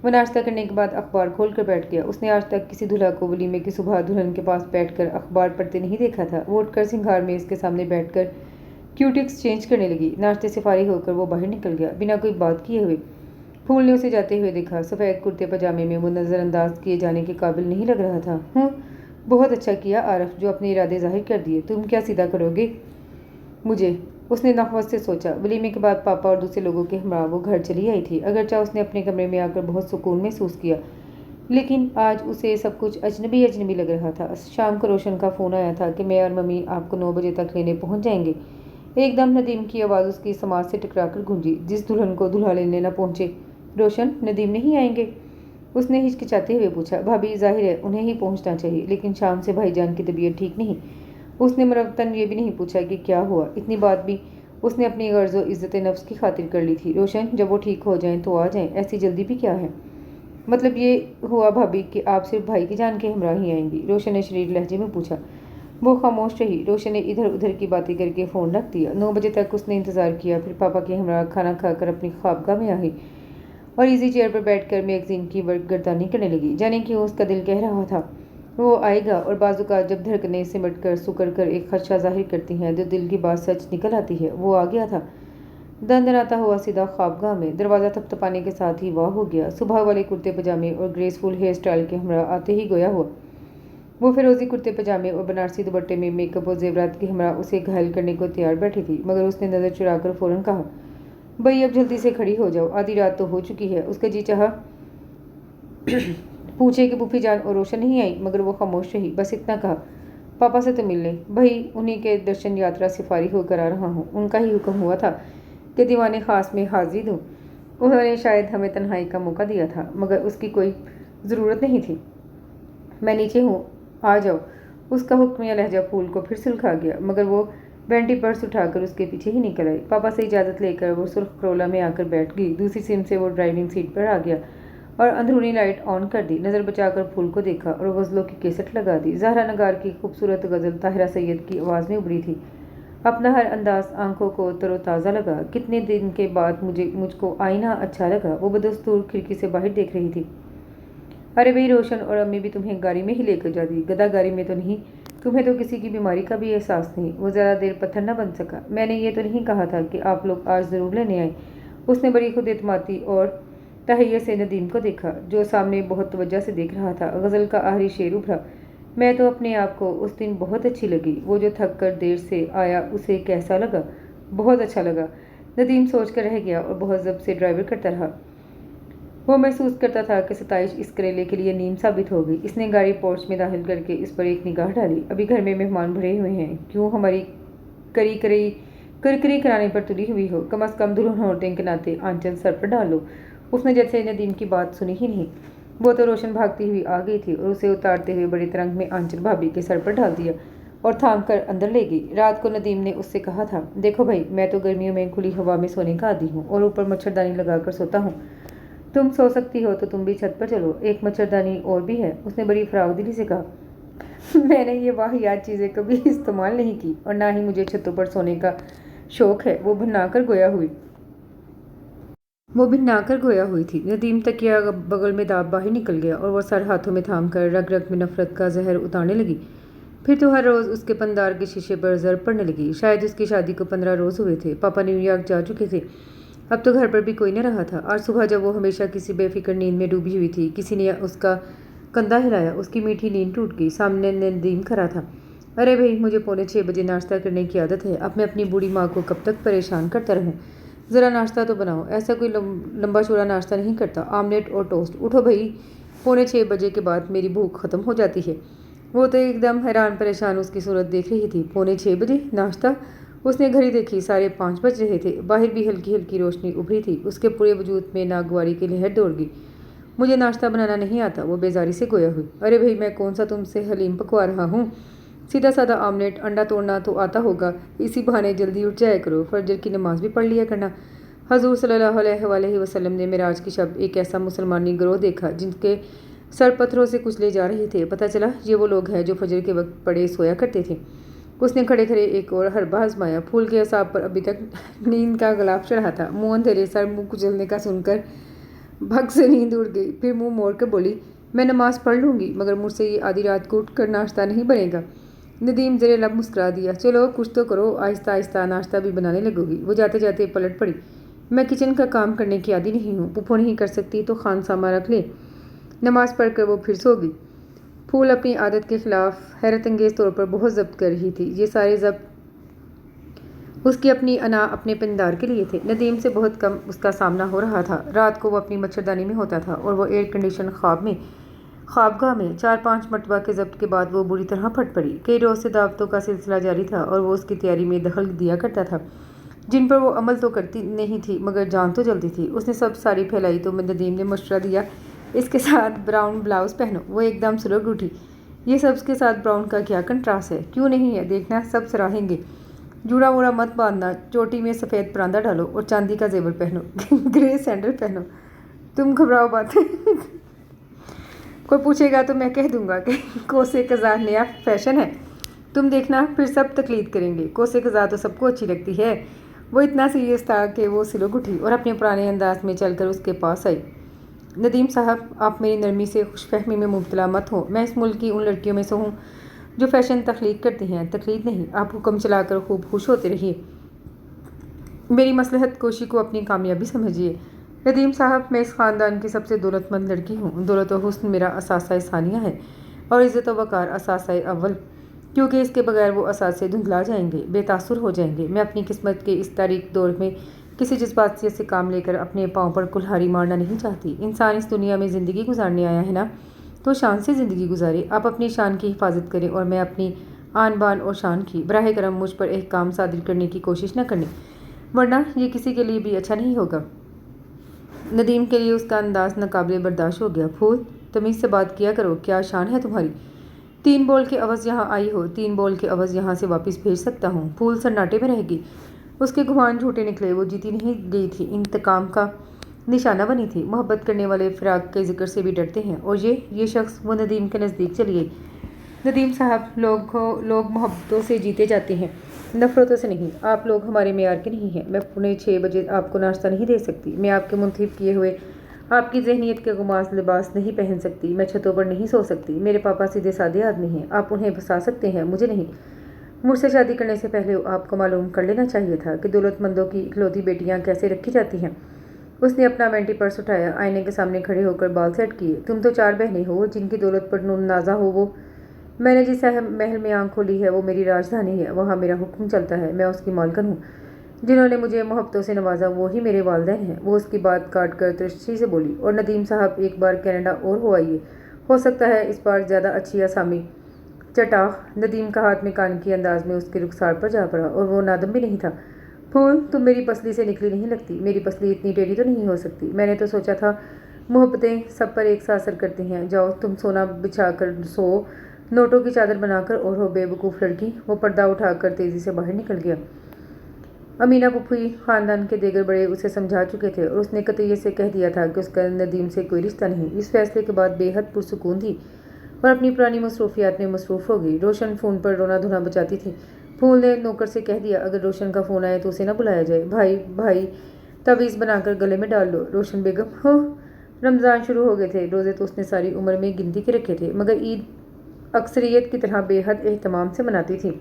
وہ ناشتہ کرنے کے بعد اخبار کھول کر بیٹھ گیا۔ اس نے آج تک کسی دلہا کو ولیمے کی صبح دلہن کے پاس بیٹھ کر اخبار پڑھتے نہیں دیکھا تھا۔ وہ اٹھ کر سنگھار میز کے سامنے بیٹھ کر کیوٹکس چینج کرنے لگی۔ ناشتے سے فارغ ہو کر وہ باہر نکل گیا، بنا کوئی بات کیے ہوئے۔ پھول نے اسے جاتے ہوئے دیکھا۔ سفید کرتے پاجامے میں وہ نظر انداز کیے جانے کے قابل نہیں لگ رہا تھا۔ بہت اچھا کیا عارف، جو اپنے ارادے ظاہر کر دیے۔ تم کیا سیدھا کرو گے مجھے؟ اس نے نخوت سے سوچا۔ ولیمے کے بعد پاپا اور دوسرے لوگوں کے ہمراہ وہ گھر چلی آئی تھی۔ اگرچہ اس نے اپنے کمرے میں آ کر بہت سکون محسوس کیا، لیکن آج اسے سب کچھ اجنبی اجنبی لگ رہا تھا۔ شام کو روشن کا فون آیا تھا کہ میں اور ممی آپ کو 9 بجے تک لینے پہنچ جائیں گے۔ ایک دم ندیم کی آواز اس کی سماعت سے ٹکرا کر گونجی۔ جس دلہن کو دلہا لینے نہ پہنچے۔ روشن، ندیم نہیں آئیں گے؟ اس نے ہچکچاتے ہوئے پوچھا۔ بھابھی ظاہر ہے انہیں ہی پہنچنا چاہیے، لیکن شام سے بھائی جان کی طبیعت ٹھیک نہیں۔ اس نے مروتاً یہ بھی نہیں پوچھا کہ کیا ہوا۔ اتنی بات بھی اس نے اپنی غرض و عزت نفس کی خاطر کر لی تھی۔ روشن، جب وہ ٹھیک ہو جائیں تو آ جائیں، ایسی جلدی بھی کیا ہے؟ مطلب یہ ہوا بھابھی کہ آپ صرف بھائی کی جان کے ہمراہ ہی آئیں گی؟ روشن نے شریر لہجے میں پوچھا۔ وہ خاموش رہی۔ روشن نے ادھر ادھر کی باتیں کر کے فون رکھ دیا۔ 9 بجے تک اس نے انتظار کیا، پھر پاپا کے ہمراہ کھانا کھا کر اپنی خوابگاہ میں آئی اور ایزی چیئر پر بیٹھ کر میگزین کی گردانی کرنے لگی۔ جانے کیوں اس کا دل کہہ رہا تھا وہ آئے گا، اور بعض اوقات جب دھڑکنیں سمٹ کر سکڑ کر ایک خدشہ ظاہر کرتی ہیں تو دل کی بات سچ نکل آتی ہے۔ وہ آ گیا تھا، دندناتا ہوا سیدھا خوابگاہ میں۔ دروازہ تھپتھپانے کے ساتھ ہی واہ ہو گیا۔ صبح والے کرتے پاجامے اور گریسفل ہیئر سٹائل کے ہمراہ آتے ہی گویا ہوا۔ وہ فیروزی کرتے پاجامے اور بنارسی دوپٹے میں میک اپ اور زیورات کے ہمراہ اسے گھائل کرنے کو تیار بیٹھی تھی، مگر اس نے نظر چرا کر فوراً کہا، بھئی اب جلدی سے کھڑی ہو جاؤ، آدھی رات تو ہو چکی ہے۔ اس کا جی چاہا پوچھے کہ پھوپھی جان اور روشن نہیں آئی، مگر وہ خاموش رہی۔ بس اتنا کہا، پاپا سے تو مل لیں بھئی، انہی کے درشن یاترا سے فارغ ہو کر آ رہا ہوں۔ ان کا ہی حکم ہوا تھا کہ دیوان خاص میں حاضری دوں۔ انہوں نے شاید ہمیں تنہائی کا موقع دیا تھا، مگر اس کی کوئی ضرورت نہیں تھی۔ میں نیچے ہوں، آ جاؤ۔ اس کا حکمیہ لہجہ پھول کو پھر سلکھا گیا، مگر وہ وینٹی پرس اٹھا کر اس کے پیچھے ہی نکل آئی۔ پاپا سے اجازت لے کر وہ سرخ کرولا میں آ کر بیٹھ گئی۔ دوسری سم سے وہ ڈرائیونگ سیٹ پر آ گیا اور اندرونی لائٹ آن کر دی۔ نظر بچا کر پھول کو دیکھا اور غزلوں کی کیسٹ لگا دی۔ زہرا نگار کی خوبصورت غزل طاہرہ سید کی آواز میں ابھری تھی۔ اپنا ہر انداز آنکھوں کو تر و تازہ لگا۔ کتنے دن کے بعد مجھ کو آئینہ اچھا لگا۔ وہ بدستور کھڑکی سے باہر دیکھ رہی تھی۔ ارے بھئی، روشن اور امی بھی تمہیں گاڑی میں ہی لے کر جاتی، گدا گاڑی میں تو نہیں۔ تمہیں تو کسی کی بیماری کا بھی احساس نہیں۔ وہ زیادہ دیر پتھر نہ بن سکا۔ میں نے یہ تو نہیں کہا تھا کہ آپ لوگ آج ضرور لینے آئیں۔ اس نے بڑی خود اعتمادی اور تہیہ سے ندیم کو دیکھا، جو سامنے بہت توجہ سے دیکھ رہا تھا۔ غزل کا آخری شعر ابھرا، میں تو اپنے آپ کو اس دن بہت اچھی لگی۔ وہ جو تھک کر دیر سے آیا اسے کیسا لگا؟ بہت اچھا لگا۔ ندیم سوچ کر رہ گیا اور بہت ضبط سے ڈرائیور کرتا رہا۔ وہ محسوس کرتا تھا کہ ستائش اس کریلے کے لیے نیم ثابت ہو گئی۔ اس نے گاڑی پورچ میں داخل کر کے اس پر ایک نگاہ ڈالی۔ ابھی گھر میں مہمان بھرے ہوئے ہیں، کیوں ہماری کرکری کرانے پر تلی ہوئی ہو؟ کم از کم دلہن ہونے کے ناطے آنچل سر پر ڈال لو۔ اس نے جیسے ندیم کی بات سنی ہی نہیں۔ وہ تو روشن بھاگتی ہوئی آ گئی تھی اور اسے اتارتے ہوئے بڑے ترنگ میں آنچل بھابھی کے سر پر ڈال دیا اور تھام کر اندر لے گئی۔ رات کو ندیم نے اس سے کہا تھا، دیکھو بھائی، میں تو گرمیوں میں کھلی ہوا میں سونے کا عادی ہوں اور اوپر مچھردانی لگا کر سوتا ہوں۔ تم سو سکتی ہو تو تم بھی چھت پر چلو، ایک مچھردانی اور بھی ہے۔ اس نے بڑی فراخ دلی سے کہا، میں نے یہ واہیات چیزیں کبھی استعمال نہیں کی اور نہ ہی مجھے چھتوں پر سونے کا شوق ہے۔ وہ بھنا کر گویا ہوئی تھی۔ ندیم تکیہ بغل میں داب باہر نکل گیا اور وہ سر ہاتھوں میں تھام کر رگ رگ میں نفرت کا زہر اتارنے لگی۔ پھر تو ہر روز اس کے پندار کے شیشے پر ضرب پڑنے لگی۔ شاید اس کی شادی کو 15 روز ہوئے تھے۔ پاپا نیو یارک جا چکے تھے، اب تو گھر پر بھی کوئی نہ رہا تھا۔ آج صبح جب وہ ہمیشہ کسی بے فکر نیند میں ڈوبی ہوئی تھی، کسی نے اس کا کندھا ہلایا، اس کی میٹھی نیند ٹوٹ گئی۔ سامنے ندیم کھڑا تھا۔ ارے بھئی، مجھے 5:45 بجے ناشتہ کرنے کی عادت ہے، اب میں اپنی بوڑھی ماں کو کب تک پریشان کرتا رہوں؟ ذرا ناشتہ تو بناؤ۔ ایسا کوئی لمبا چوڑا ناشتہ نہیں کرتا، آملیٹ اور ٹوسٹ۔ اٹھو بھئی، 5:45 بجے کے بعد میری بھوک ختم ہو جاتی ہے۔ وہ تو ایک دم حیران پریشان اس کی صورت دیکھ رہی تھی۔ 5:45 بجے ناشتہ؟ اس نے گھڑی دیکھی، 5:30 بج رہے تھے۔ باہر بھی ہلکی ہلکی روشنی ابھری تھی۔ اس کے پورے وجود میں ناگواری کی لہر دوڑ گئی۔ مجھے ناشتہ بنانا نہیں آتا، وہ بیزاری سے گویا ہوئی۔ ارے بھئی، میں کون سا تم سے حلیم پکوا رہا ہوں؟ सीधा साधा आमलेट, अंडा तोड़ना तो आता होगा, इसी बहाने जल्दी उठ जाया करो, फजर की नमाज भी पढ़ लिया करना। हजूर सल्लल्लाहु अलैहि वसल्लम ने मिराज की शब एक ऐसा मुसलमानी गिरोह देखा जिनके सर पत्थरों से कुचले जा रहे थे। पता चला ये वो लोग हैं जो फजर के वक्त पड़े सोया करते थे। उसने खड़े खड़े एक और हरबा आजमाया। फूल के असाब पर अभी तक नींद का गुलाब चढ़ा था। मुंह अंधेरे, सर मुंह कुचलने का सुनकर भग से नींद उड़ गई। फिर मुंह मोड़ कर बोली, मैं नमाज पढ़ लूँगी मगर मुझसे ये आधी रात को उठ कर नाश्ता नहीं बनेगा। नदीम ज़रे लब मुस्कुरा दिया, चलो कुछ तो करो, आहिस्ता आहिस्ता नाश्ता भी बनाने लगोगी। वो जाते जाते पलट पड़ी, मैं किचन का काम करने की आदी नहीं हूँ, पुप्पो नहीं कर सकती तो खानसामा रख ले। नमाज पढ़कर वो फिर सो गई। फूल अपनी आदत के खिलाफ हैरत अंगेज तौर पर बहुत जब्त कर रही थी। ये सारे जब्त उसकी अपनी अना अपने पिंदार के लिए थे। नदीम से बहुत कम उसका सामना हो रहा था। रात को वो अपनी मच्छरदानी में होता था और वो एयर कंडीशन ख्वाबगाह में 4-5 मरतबा के जब्त के बाद वो बुरी तरह फट पड़ी। कई रोज़ से दावतों का सिलसिला जारी था और वो उसकी तैयारी में दखल दिया करता था, जिन पर वो अमल तो करती नहीं थी मगर जान तो जलती थी। उसने सब सारी फैलाई तो नदीम ने मशवरा दिया, इसके साथ ब्राउन ब्लाउज़ पहनो। वो एकदम सुलग उठी, ये सब के साथ ब्राउन का क्या कंट्रास्ट है, क्यों नहीं है, देखना सब सराहेंगे। जूड़ा वूड़ा मत बांधना, चोटी में सफ़ेद परांदा डालो और चांदी का जेवर पहनो, ग्रे सैंडल पहनो। तुम घबराओ बात कोई पूछेगा तो मैं कह दूंगा कि कोसे कज़ा नया फैशन है, तुम देखना फिर सब तकलीद करेंगे। कोसे कज़ा तो सबको अच्छी लगती है। वो इतना सीरियस था कि वो सिलुक उठी और अपने पुराने अंदाज में चलकर उसके पास आई। नदीम साहब, आप मेरी नरमी से खुशफहमी में मुब्तला मत हो। मैं इस मुल्क की उन लड़कियों में से हूँ जो फैशन तख्लीक करती हैं। तकलीद नहीं, आप हुक्म चलाकर खूब खुश होते रहिए। मेरी मसलहत कोशी को अपनी कामयाबी समझिए। नदीम साहब, मैं इस ख़ानदान की सबसे दौलतमंद लड़की हूँ। दौलत व हुस्न मेरा असासा सानिया है और इज़्ज़त व वक़ार असासा अव्वल, क्योंकि इसके बगैर वो असासे धुंधला जाएंगे, बेतासुर हो जाएंगे। मैं अपनी किस्मत के इस तारीक दौर में किसी जज्बातियत से काम लेकर अपने पाँव पर कुल्हाड़ी मारना नहीं चाहती। इंसान इस दुनिया में ज़िंदगी गुजारने आया है ना, तो शान से ज़िंदगी गुजारे। आप अपनी शान की हिफाजत करें और मैं अपनी आन बान और शान की। बराह करम मुझ पर एक काम सादिर करने की कोशिश न करनी, वरना ये किसी के लिए भी अच्छा नहीं होगा। नदीम के लिए उसका अंदाज नाकाबिले बर्दाश्त हो गया। फूल, तमीज़ से बात किया करो, क्या शान है तुम्हारी? 3 बोल के अवज़ यहाँ आई हो, 3 बोल के अवज़ यहाँ से वापस भेज सकता हूँ। फूल सन्नाटे में रहेगी। उसके गुमान झूठे निकले। वो जीती नहीं गई थी, इंतकाम का निशाना बनी थी। मोहब्बत करने वाले फिराक के जिक्र से भी डरते हैं और ये शख्स वो नदीम के नज़दीक चली गई। नदीम साहब, लोग मोहब्बतों से जीते जाते हैं, नफ़रतों से नहीं। आप लोग हमारे मेयार के नहीं हैं। मैं 6:45 बजे आपको नाश्ता नहीं दे सकती। मैं आपके मुंतखब किए हुए आपकी जहनीत के गुमास लिबास नहीं पहन सकती। मैं छतों पर नहीं सो सकती। मेरे पापा सीधे साधे आदमी हैं, आप उन्हें फंसा सकते हैं, मुझे नहीं। मुझसे शादी करने से पहले आपको मालूम कर लेना चाहिए था कि दौलतमंदों की इकलौती बेटियां कैसे रखी जाती हैं। उसने अपना वेंटी पर्स उठाया, आईने के सामने खड़े होकर बाल सेट किए। तुम तो 4 बहनें हो, जिनकी दौलत पर नाजा हो वो। मैंने जिस महल में आँख खोली है वो मेरी राजधानी है, वहाँ मेरा हुक्म चलता है, मैं उसकी मालकन हूँ। जिन्होंने मुझे मोहब्बतों से नवाजा वो ही मेरे वालिदैन हैं। वो उसकी बात काट कर तिरछी से बोली, और नदीम साहब, एक बार कनाडा और हो आइए, हो सकता है इस बार ज़्यादा अच्छी आसामी। चटाख नदीम का हाथ में कान की अंदाज में उसके रुखसार पर जा पड़ा और वो नादम भी नहीं था। फूल, तुम मेरी पसली से निकली नहीं लगती। मेरी पसली इतनी टेढ़ी तो नहीं हो सकती। मैंने तो सोचा था मोहब्बतें सब पर एक सा असर करती हैं। जाओ तुम सोना बिछा कर सो, नोटों की चादर बनाकर और हो बेवकूफ़ लड़की। वो पर्दा उठाकर तेज़ी से बाहर निकल गया। अमीना पुप्पी ख़ानदान के देगर बड़े उसे समझा चुके थे और उसने कतईयत से कह दिया था कि उसका नदीम से कोई रिश्ता नहीं। इस फैसले के बाद बेहद पुरसुकून थी और अपनी पुरानी मसरूफियात में मसरूफ़ हो गई। रोशन फ़ोन पर रोना धोना बचाती थी। फूल ने नौकर से कह दिया, अगर रोशन का फ़ोन आए तो उसे ना बुलाया जाए। भाई तवीज़ बनाकर गले में डाल लो। रोशन बेगम, हो रमज़ान शुरू हो गए थे। रोज़े तो उसने सारी उम्र में गिनती के रखे थे, मगर ईद अक्सरियत की तरह बेहद एहतमाम से मनाती थी।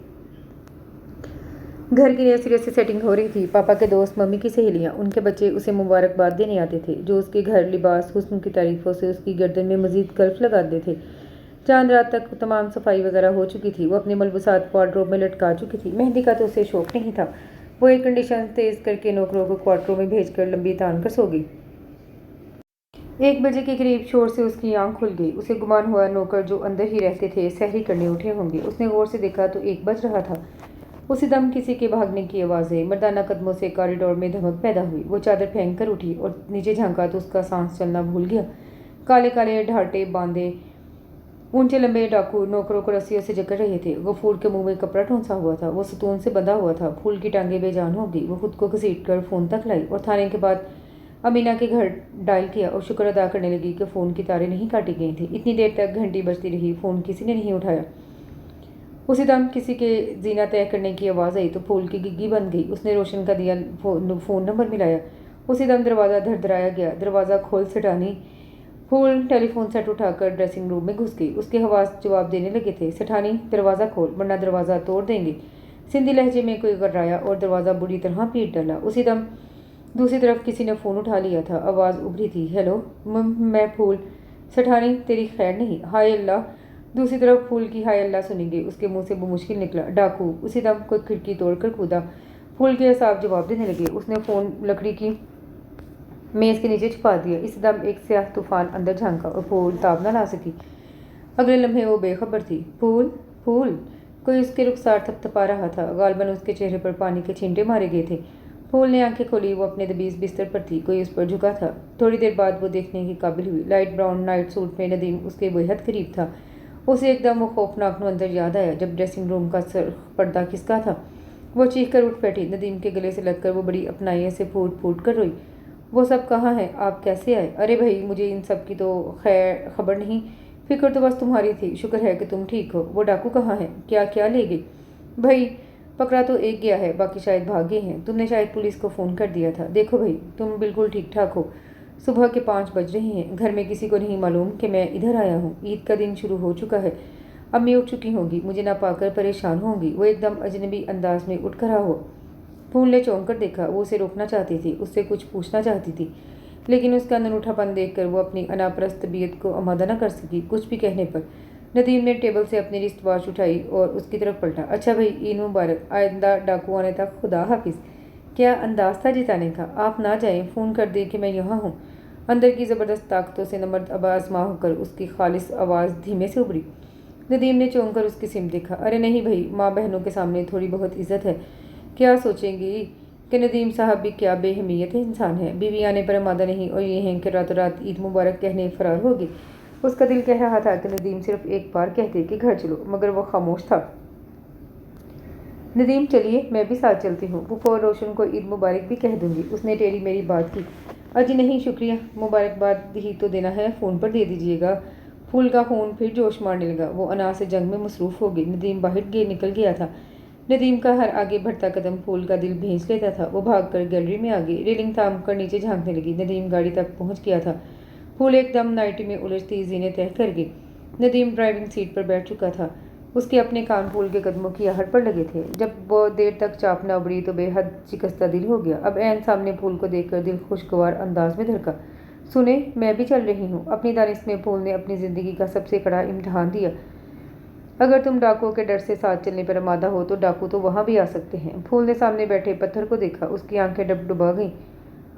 घर की नए सिरे से सेटिंग हो रही थी। पापा के दोस्त, मम्मी की सहेलियाँ, उनके बच्चे उसे मुबारकबाद देने आते थे, जो उसके घर लिबास हुस्न की तारीफ़ों से उसकी गर्दन में मज़ीद कल्फ लगाते थे। चांद रात तक तमाम सफाई वगैरह हो चुकी थी। वो अपने मलबूसात वार्डरोब में लटका चुकी थी। मेहंदी का तो उसे शौक नहीं था। वो एयर कंडीशन तेज़ करके नौकरों को क्वार्टरों में भेजकर लंबी तान कर सो गई। 1 बजे के करीब शोर से उसकी आंख खुल गई। उसे गुमान हुआ नौकर जो अंदर ही रहते थे सहरी करने उठे होंगे। उसने गौर से देखा तो 1 बज रहा था। उसी दम किसी के भागने की आवाज़ें, मर्दाना कदमों से कॉरिडोर में धमक पैदा हुई। वो चादर फेंक कर उठी और नीचे झांका तो उसका सांस चलना भूल गया। काले काले ढाटे बांधे ऊंचे लंबे डाकू नौकरों को रस्सियों से जकड़ रहे थे। गफूर के मुंह में कपड़ा ठूंसा हुआ था। वो सतून से बंधा हुआ था। फूल की टांगें बेजान हो गई। वो खुद को घसीट कर फ़ोन तक लाई और थाने के बाद अमीना के घर डायल किया और शुक्र अदा करने लगी कि फ़ोन की तारें नहीं काटी गई थी। इतनी देर तक घंटी बजती रही, फ़ोन किसी ने नहीं उठाया। उसी दम किसी के जीना तय करने की आवाज़ आई तो फूल की गिग्गी बन गई। उसने रोशन का दिया फ़ोन नंबर मिलाया। उसी दम दरवाज़ा धड़धड़ाया गया। दरवाज़ा खोल सेठानी। फूल टेलीफोन सेट उठाकर ड्रेसिंग रूम में घुस गई। उसके हवास जवाब देने लगे थे, सेठानी दरवाज़ा खोल वरना दरवाज़ा तोड़ देंगे। सिंधी लहजे में कोई गर्राया और दरवाज़ा बुरी तरह पीट डाला। उसी दम दूसरी तरफ किसी ने फ़ोन उठा लिया था। आवाज़ उभरी थी, हेलो मैं फूल। सेठानी तेरी खैर नहीं। हाय अल्लाह। दूसरी तरफ फूल की हाय अल्लाह सुनी गई। उसके मुंह से वो मुश्किल निकला, डाकू। उसी दम कोई खिड़की तोड़कर कूदा। फूल के असाब जवाब देने लगे। उसने फ़ोन लकड़ी की मेज़ के नीचे छुपा दिया। इस दम एक स्याह तूफान अंदर झांका और फूल ताब न ला सकी। अगले लम्हे वो बेखबर थी। फूल फूल कोई उसके रुखसार थपथपा रहा था। गालबन उसके चेहरे पर पानी के छींटे मारे गए थे। फूल ने आंखें खोली। वो अपने दबीज बिस्तर पर थी। कोई उस पर झुका था। थोड़ी देर बाद वो देखने की काबिल हुई। लाइट ब्राउन नाइट सूट में नदीम उसके बेहद करीब था। उसे एकदम वो खौफनाक मंजर याद आया जब ड्रेसिंग रूम का पर्दा खिसका था। वो चीख कर उठ बैठी। नदीम के गले से लगकर वो बड़ी अपनाइयों से फूट फूट कर रोई। वो सब कहाँ है? आप कैसे आए? अरे भाई, मुझे इन सब की तो खैर खबर नहीं। फिक्र तो बस तुम्हारी थी। शुक्र है कि तुम ठीक हो। वो डाकू कहाँ है? क्या क्या ले गई? भाई, पकड़ा तो एक गया है, बाकी शायद भाग गए हैं। तुमने शायद पुलिस को फ़ोन कर दिया था। देखो भाई, तुम बिल्कुल ठीक ठाक हो। सुबह के 5 बज रहे हैं। घर में किसी को नहीं मालूम कि मैं इधर आया हूँ। ईद का दिन शुरू हो चुका है। अम्मी उठ चुकी होंगी, मुझे ना पाकर परेशान होंगी। वो एकदम अजनबी अंदाज में उठ खड़ा हो। फूल ने चौंक कर देखा। वो उसे रोकना चाहती थी, उससे कुछ पूछना चाहती थी, लेकिन उसका अनूठापन देखकर वो अपनी अनापरस्त तबीयत को आमादा न कर सकी। कुछ भी कहने पर नदीम ने टेबल से अपनी रिस्ट वॉच उठाई और उसकी तरफ पलटा। अच्छा भाई, ईद मुबारक। आइंदा डाकू आने तक खुदा हाफिज़। क्या अंदाज था जिताने का? आप ना जाएं, फ़ोन कर दें कि मैं यहाँ हूँ। अंदर की ज़बरदस्त ताकतों से नमर्द आसमां होकर उसकी खालिस आवाज़ धीमे से उभरी। नदीम ने चौंक कर उसकी सिम देखा। अरे नहीं भाई, माँ बहनों के सामने थोड़ी बहुत इज्जत है। क्या सोचेंगी कि नदीम साहब भी क्या बेहमियत इंसान है। बीवी आने पर आमादा नहीं और ये हैं कि रातों रात ईद मुबारक कहने फरार होगी। उसका दिल कह रहा था कि नदीम सिर्फ एक बार कहते कि घर चलो, मगर वो खामोश था। नदीम चलिए, मैं भी साथ चलती हूँ। फूफा और रोशन को ईद मुबारक भी कह दूंगी। उसने टेढ़ी मेरी बात की। अजी नहीं शुक्रिया, मुबारकबाद ही तो देना है, फ़ोन पर दे दीजिएगा। फूल का खून फिर जोश मारने लगा। वो अना से जंग में मसरूफ़ हो गई। नदीम बाहर निकल गया था। नदीम का हर आगे बढ़ता कदम फूल का दिल भींच लेता था। वो भागकर गैलरी में आ गई। रेलिंग थाम कर नीचे झांकने लगी। नदीम गाड़ी तक पहुंच गया था। फूल एकदम नाइटी में उलझती जीने तय कर गई। नदीम ड्राइविंग सीट पर बैठ चुका था। उसके अपने कान फूल के कदमों की आहट पर लगे थे। जब वो देर तक चाप न उबरी तो बेहद शिकस्ता दिल हो गया। अब ऐन सामने फूल को देखकर दिल खुशगवार अंदाज में धड़का। सुने, मैं भी चल रही हूँ। अपनी दानिश में फूल ने अपनी ज़िंदगी का सबसे कड़ा इम्तहान दिया। अगर तुम डाकुओं के डर से साथ चलने पर आमादा हो तो डाकू तो वहाँ भी आ सकते हैं। फूल ने सामने बैठे पत्थर को देखा। उसकी आंखें डबडुबा गईं।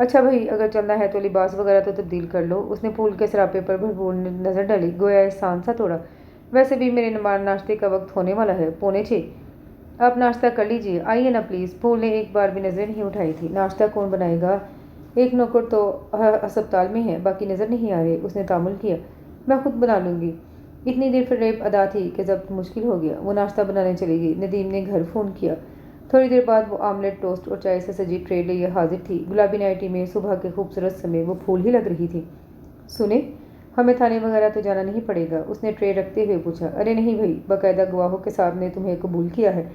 अच्छा भाई, अगर चलना है तो लिबास वगैरह तो तब्दील कर लो। उसने फूल के सरापे पर भरपूर नज़र डाली, गोया एहसान सा थोड़ा। वैसे भी मेरे नाश्ते का वक्त होने वाला है, 5:45। आप नाश्ता कर लीजिए, आइए ना प्लीज़। फूल ने एक बार भी नज़र नहीं उठाई थी। नाश्ता कौन बनाएगा? एक नौकर तो अस्पताल में है, बाकी नज़र नहीं आ रहे। उसने तामुल किया, मैं खुद बना लूँगी। इतनी देर फिर रेप अदा थी कि जब्त मुश्किल हो गया। वो नाश्ता बनाने चली गई। नदीम ने घर फ़ोन किया। थोड़ी देर बाद वो आमलेट, टोस्ट और चाय से सजी ट्रे लिए हाजिर थी। गुलाबी नाइटी में सुबह के खूबसूरत समय वो फूल ही लग रही थी। सुने, हमें थाने वगैरह तो जाना नहीं पड़ेगा? उसने ट्रे रखते हुए पूछा। अरे नहीं भाई, बाकायदा गवाहों के सामने तुम्हें कबूल किया है।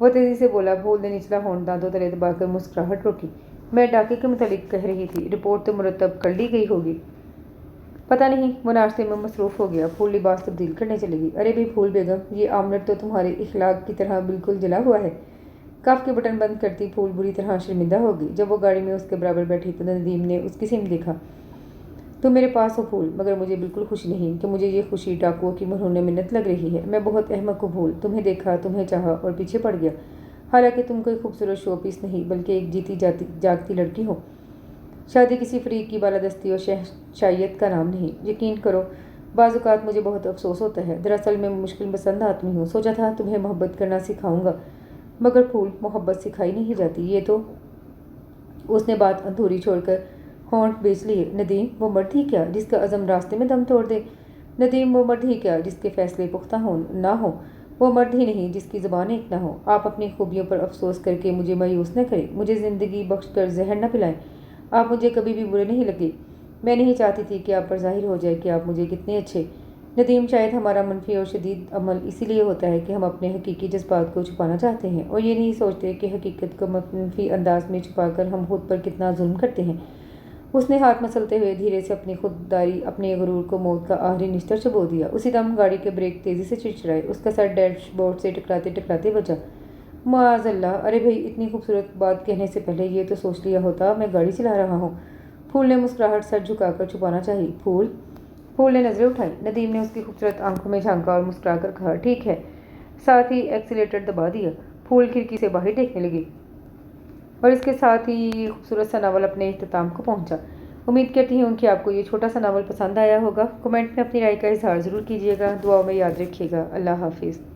वह तेज़ी से बोला। फूल ने निचला होंठ दांतों तले दबाकर मुस्कुराहट रोकी। मैं डाके के मुतालिक कह रही थी, रिपोर्ट तो मुरतब कर ली गई होगी। पता नहीं, वो नाश्ते में मसरूफ़ हो गया। फूल लिबास तब्दील करने चलेगी। अरे भी फूल बेगम, ये आमलेट तो तुम्हारे इखलाक की तरह बिल्कुल जला हुआ है। कफ के बटन बंद करती फूल बुरी तरह शर्मिंदा हो गई। जब वो गाड़ी में उसके बराबर बैठी तो नदीम ने उसकी सिम देखा। तुम मेरे पास हो फूल, मगर मुझे बिल्कुल खुशी नहीं कि मुझे ये खुशी डाकुओं की मरहून मिन्नत लग रही है। मैं बहुत अहमक हूँ फूल। तुम्हें देखा, तुम्हें चाहा और पीछे पड़ गया। हालांकि तुम कोई खूबसूरत शो पीस नहीं, बल्कि एक जीती जागती लड़की हो। शादी किसी फरीक की बालादस्ती और शहशाइयत का नाम नहीं। यकीन करो, बाज़-औक़ात मुझे बहुत अफसोस होता है। दरअसल मैं मुश्किल पसंद आदमी हूँ। सोचा था तुम्हें मोहब्बत करना सिखाऊंगा, मगर फूल, मोहब्बत सिखाई नहीं जाती। ये तो। उसने बात अधूरी छोड़कर होंठ बेच लिए। नदीम, वो मर्द ही क्या जिसका अज़म रास्ते में दम तोड़ दे? ندیم وہ مرد ہی کیا جس کے فیصلے پختہ نہ ہوں، وہ مرد ہی نہیں جس کی زبان ایک نہ ہو۔ آپ اپنی خوبیوں پر افسوس کر کے مجھے مایوس نہ کریں، مجھے زندگی بخش کر زہر نہ پلائیں۔ آپ مجھے کبھی بھی برے نہیں لگے، میں نہیں چاہتی تھی کہ آپ پر ظاہر ہو جائے کہ آپ مجھے کتنے اچھے۔ ندیم شاید ہمارا منفی اور شدید عمل اسی لیے ہوتا ہے کہ ہم اپنے حقیقی جذبات کو چھپانا چاہتے ہیں اور یہ نہیں سوچتے کہ حقیقت کو منفی انداز میں چھپا کر ہم خود پر کتنا ظلم کرتے ہیں۔ اس نے ہاتھ مسلتے ہوئے دھیرے سے اپنی خودداری، اپنے غرور کو موت کا آخری نشتر چبو دیا۔ اسی دم گاڑی کے بریک تیزی سے چرچرائے، اس کا سر ڈیش بورڈ سے ٹکراتے ٹکراتے بچا۔ معاذ اللہ! ارے بھائی، اتنی خوبصورت بات کہنے سے پہلے یہ تو سوچ لیا ہوتا میں گاڑی چلا رہا ہوں۔ پھول نے مسکراہٹ سر جھکا کر چھپانا چاہی۔ پھول نے نظریں اٹھائی۔ ندیم نے اس کی خوبصورت آنکھوں میں جھانکا اور مسکرا کر کہا، ٹھیک ہے، ساتھ ہی ایکسیلیٹر دبا دیا۔ پھول کھڑکی سے باہر دیکھنے لگی اور اس کے ساتھ ہی یہ خوبصورت سا ناول اپنے اختتام کو پہنچا۔ امید کرتی ہوں کہ آپ کو یہ چھوٹا سا ناول پسند آیا ہوگا۔ کمنٹ میں اپنی رائے کا اظہار ضرور کیجیے گا۔ دعاؤں میں یاد رکھیے گا۔ اللہ حافظ۔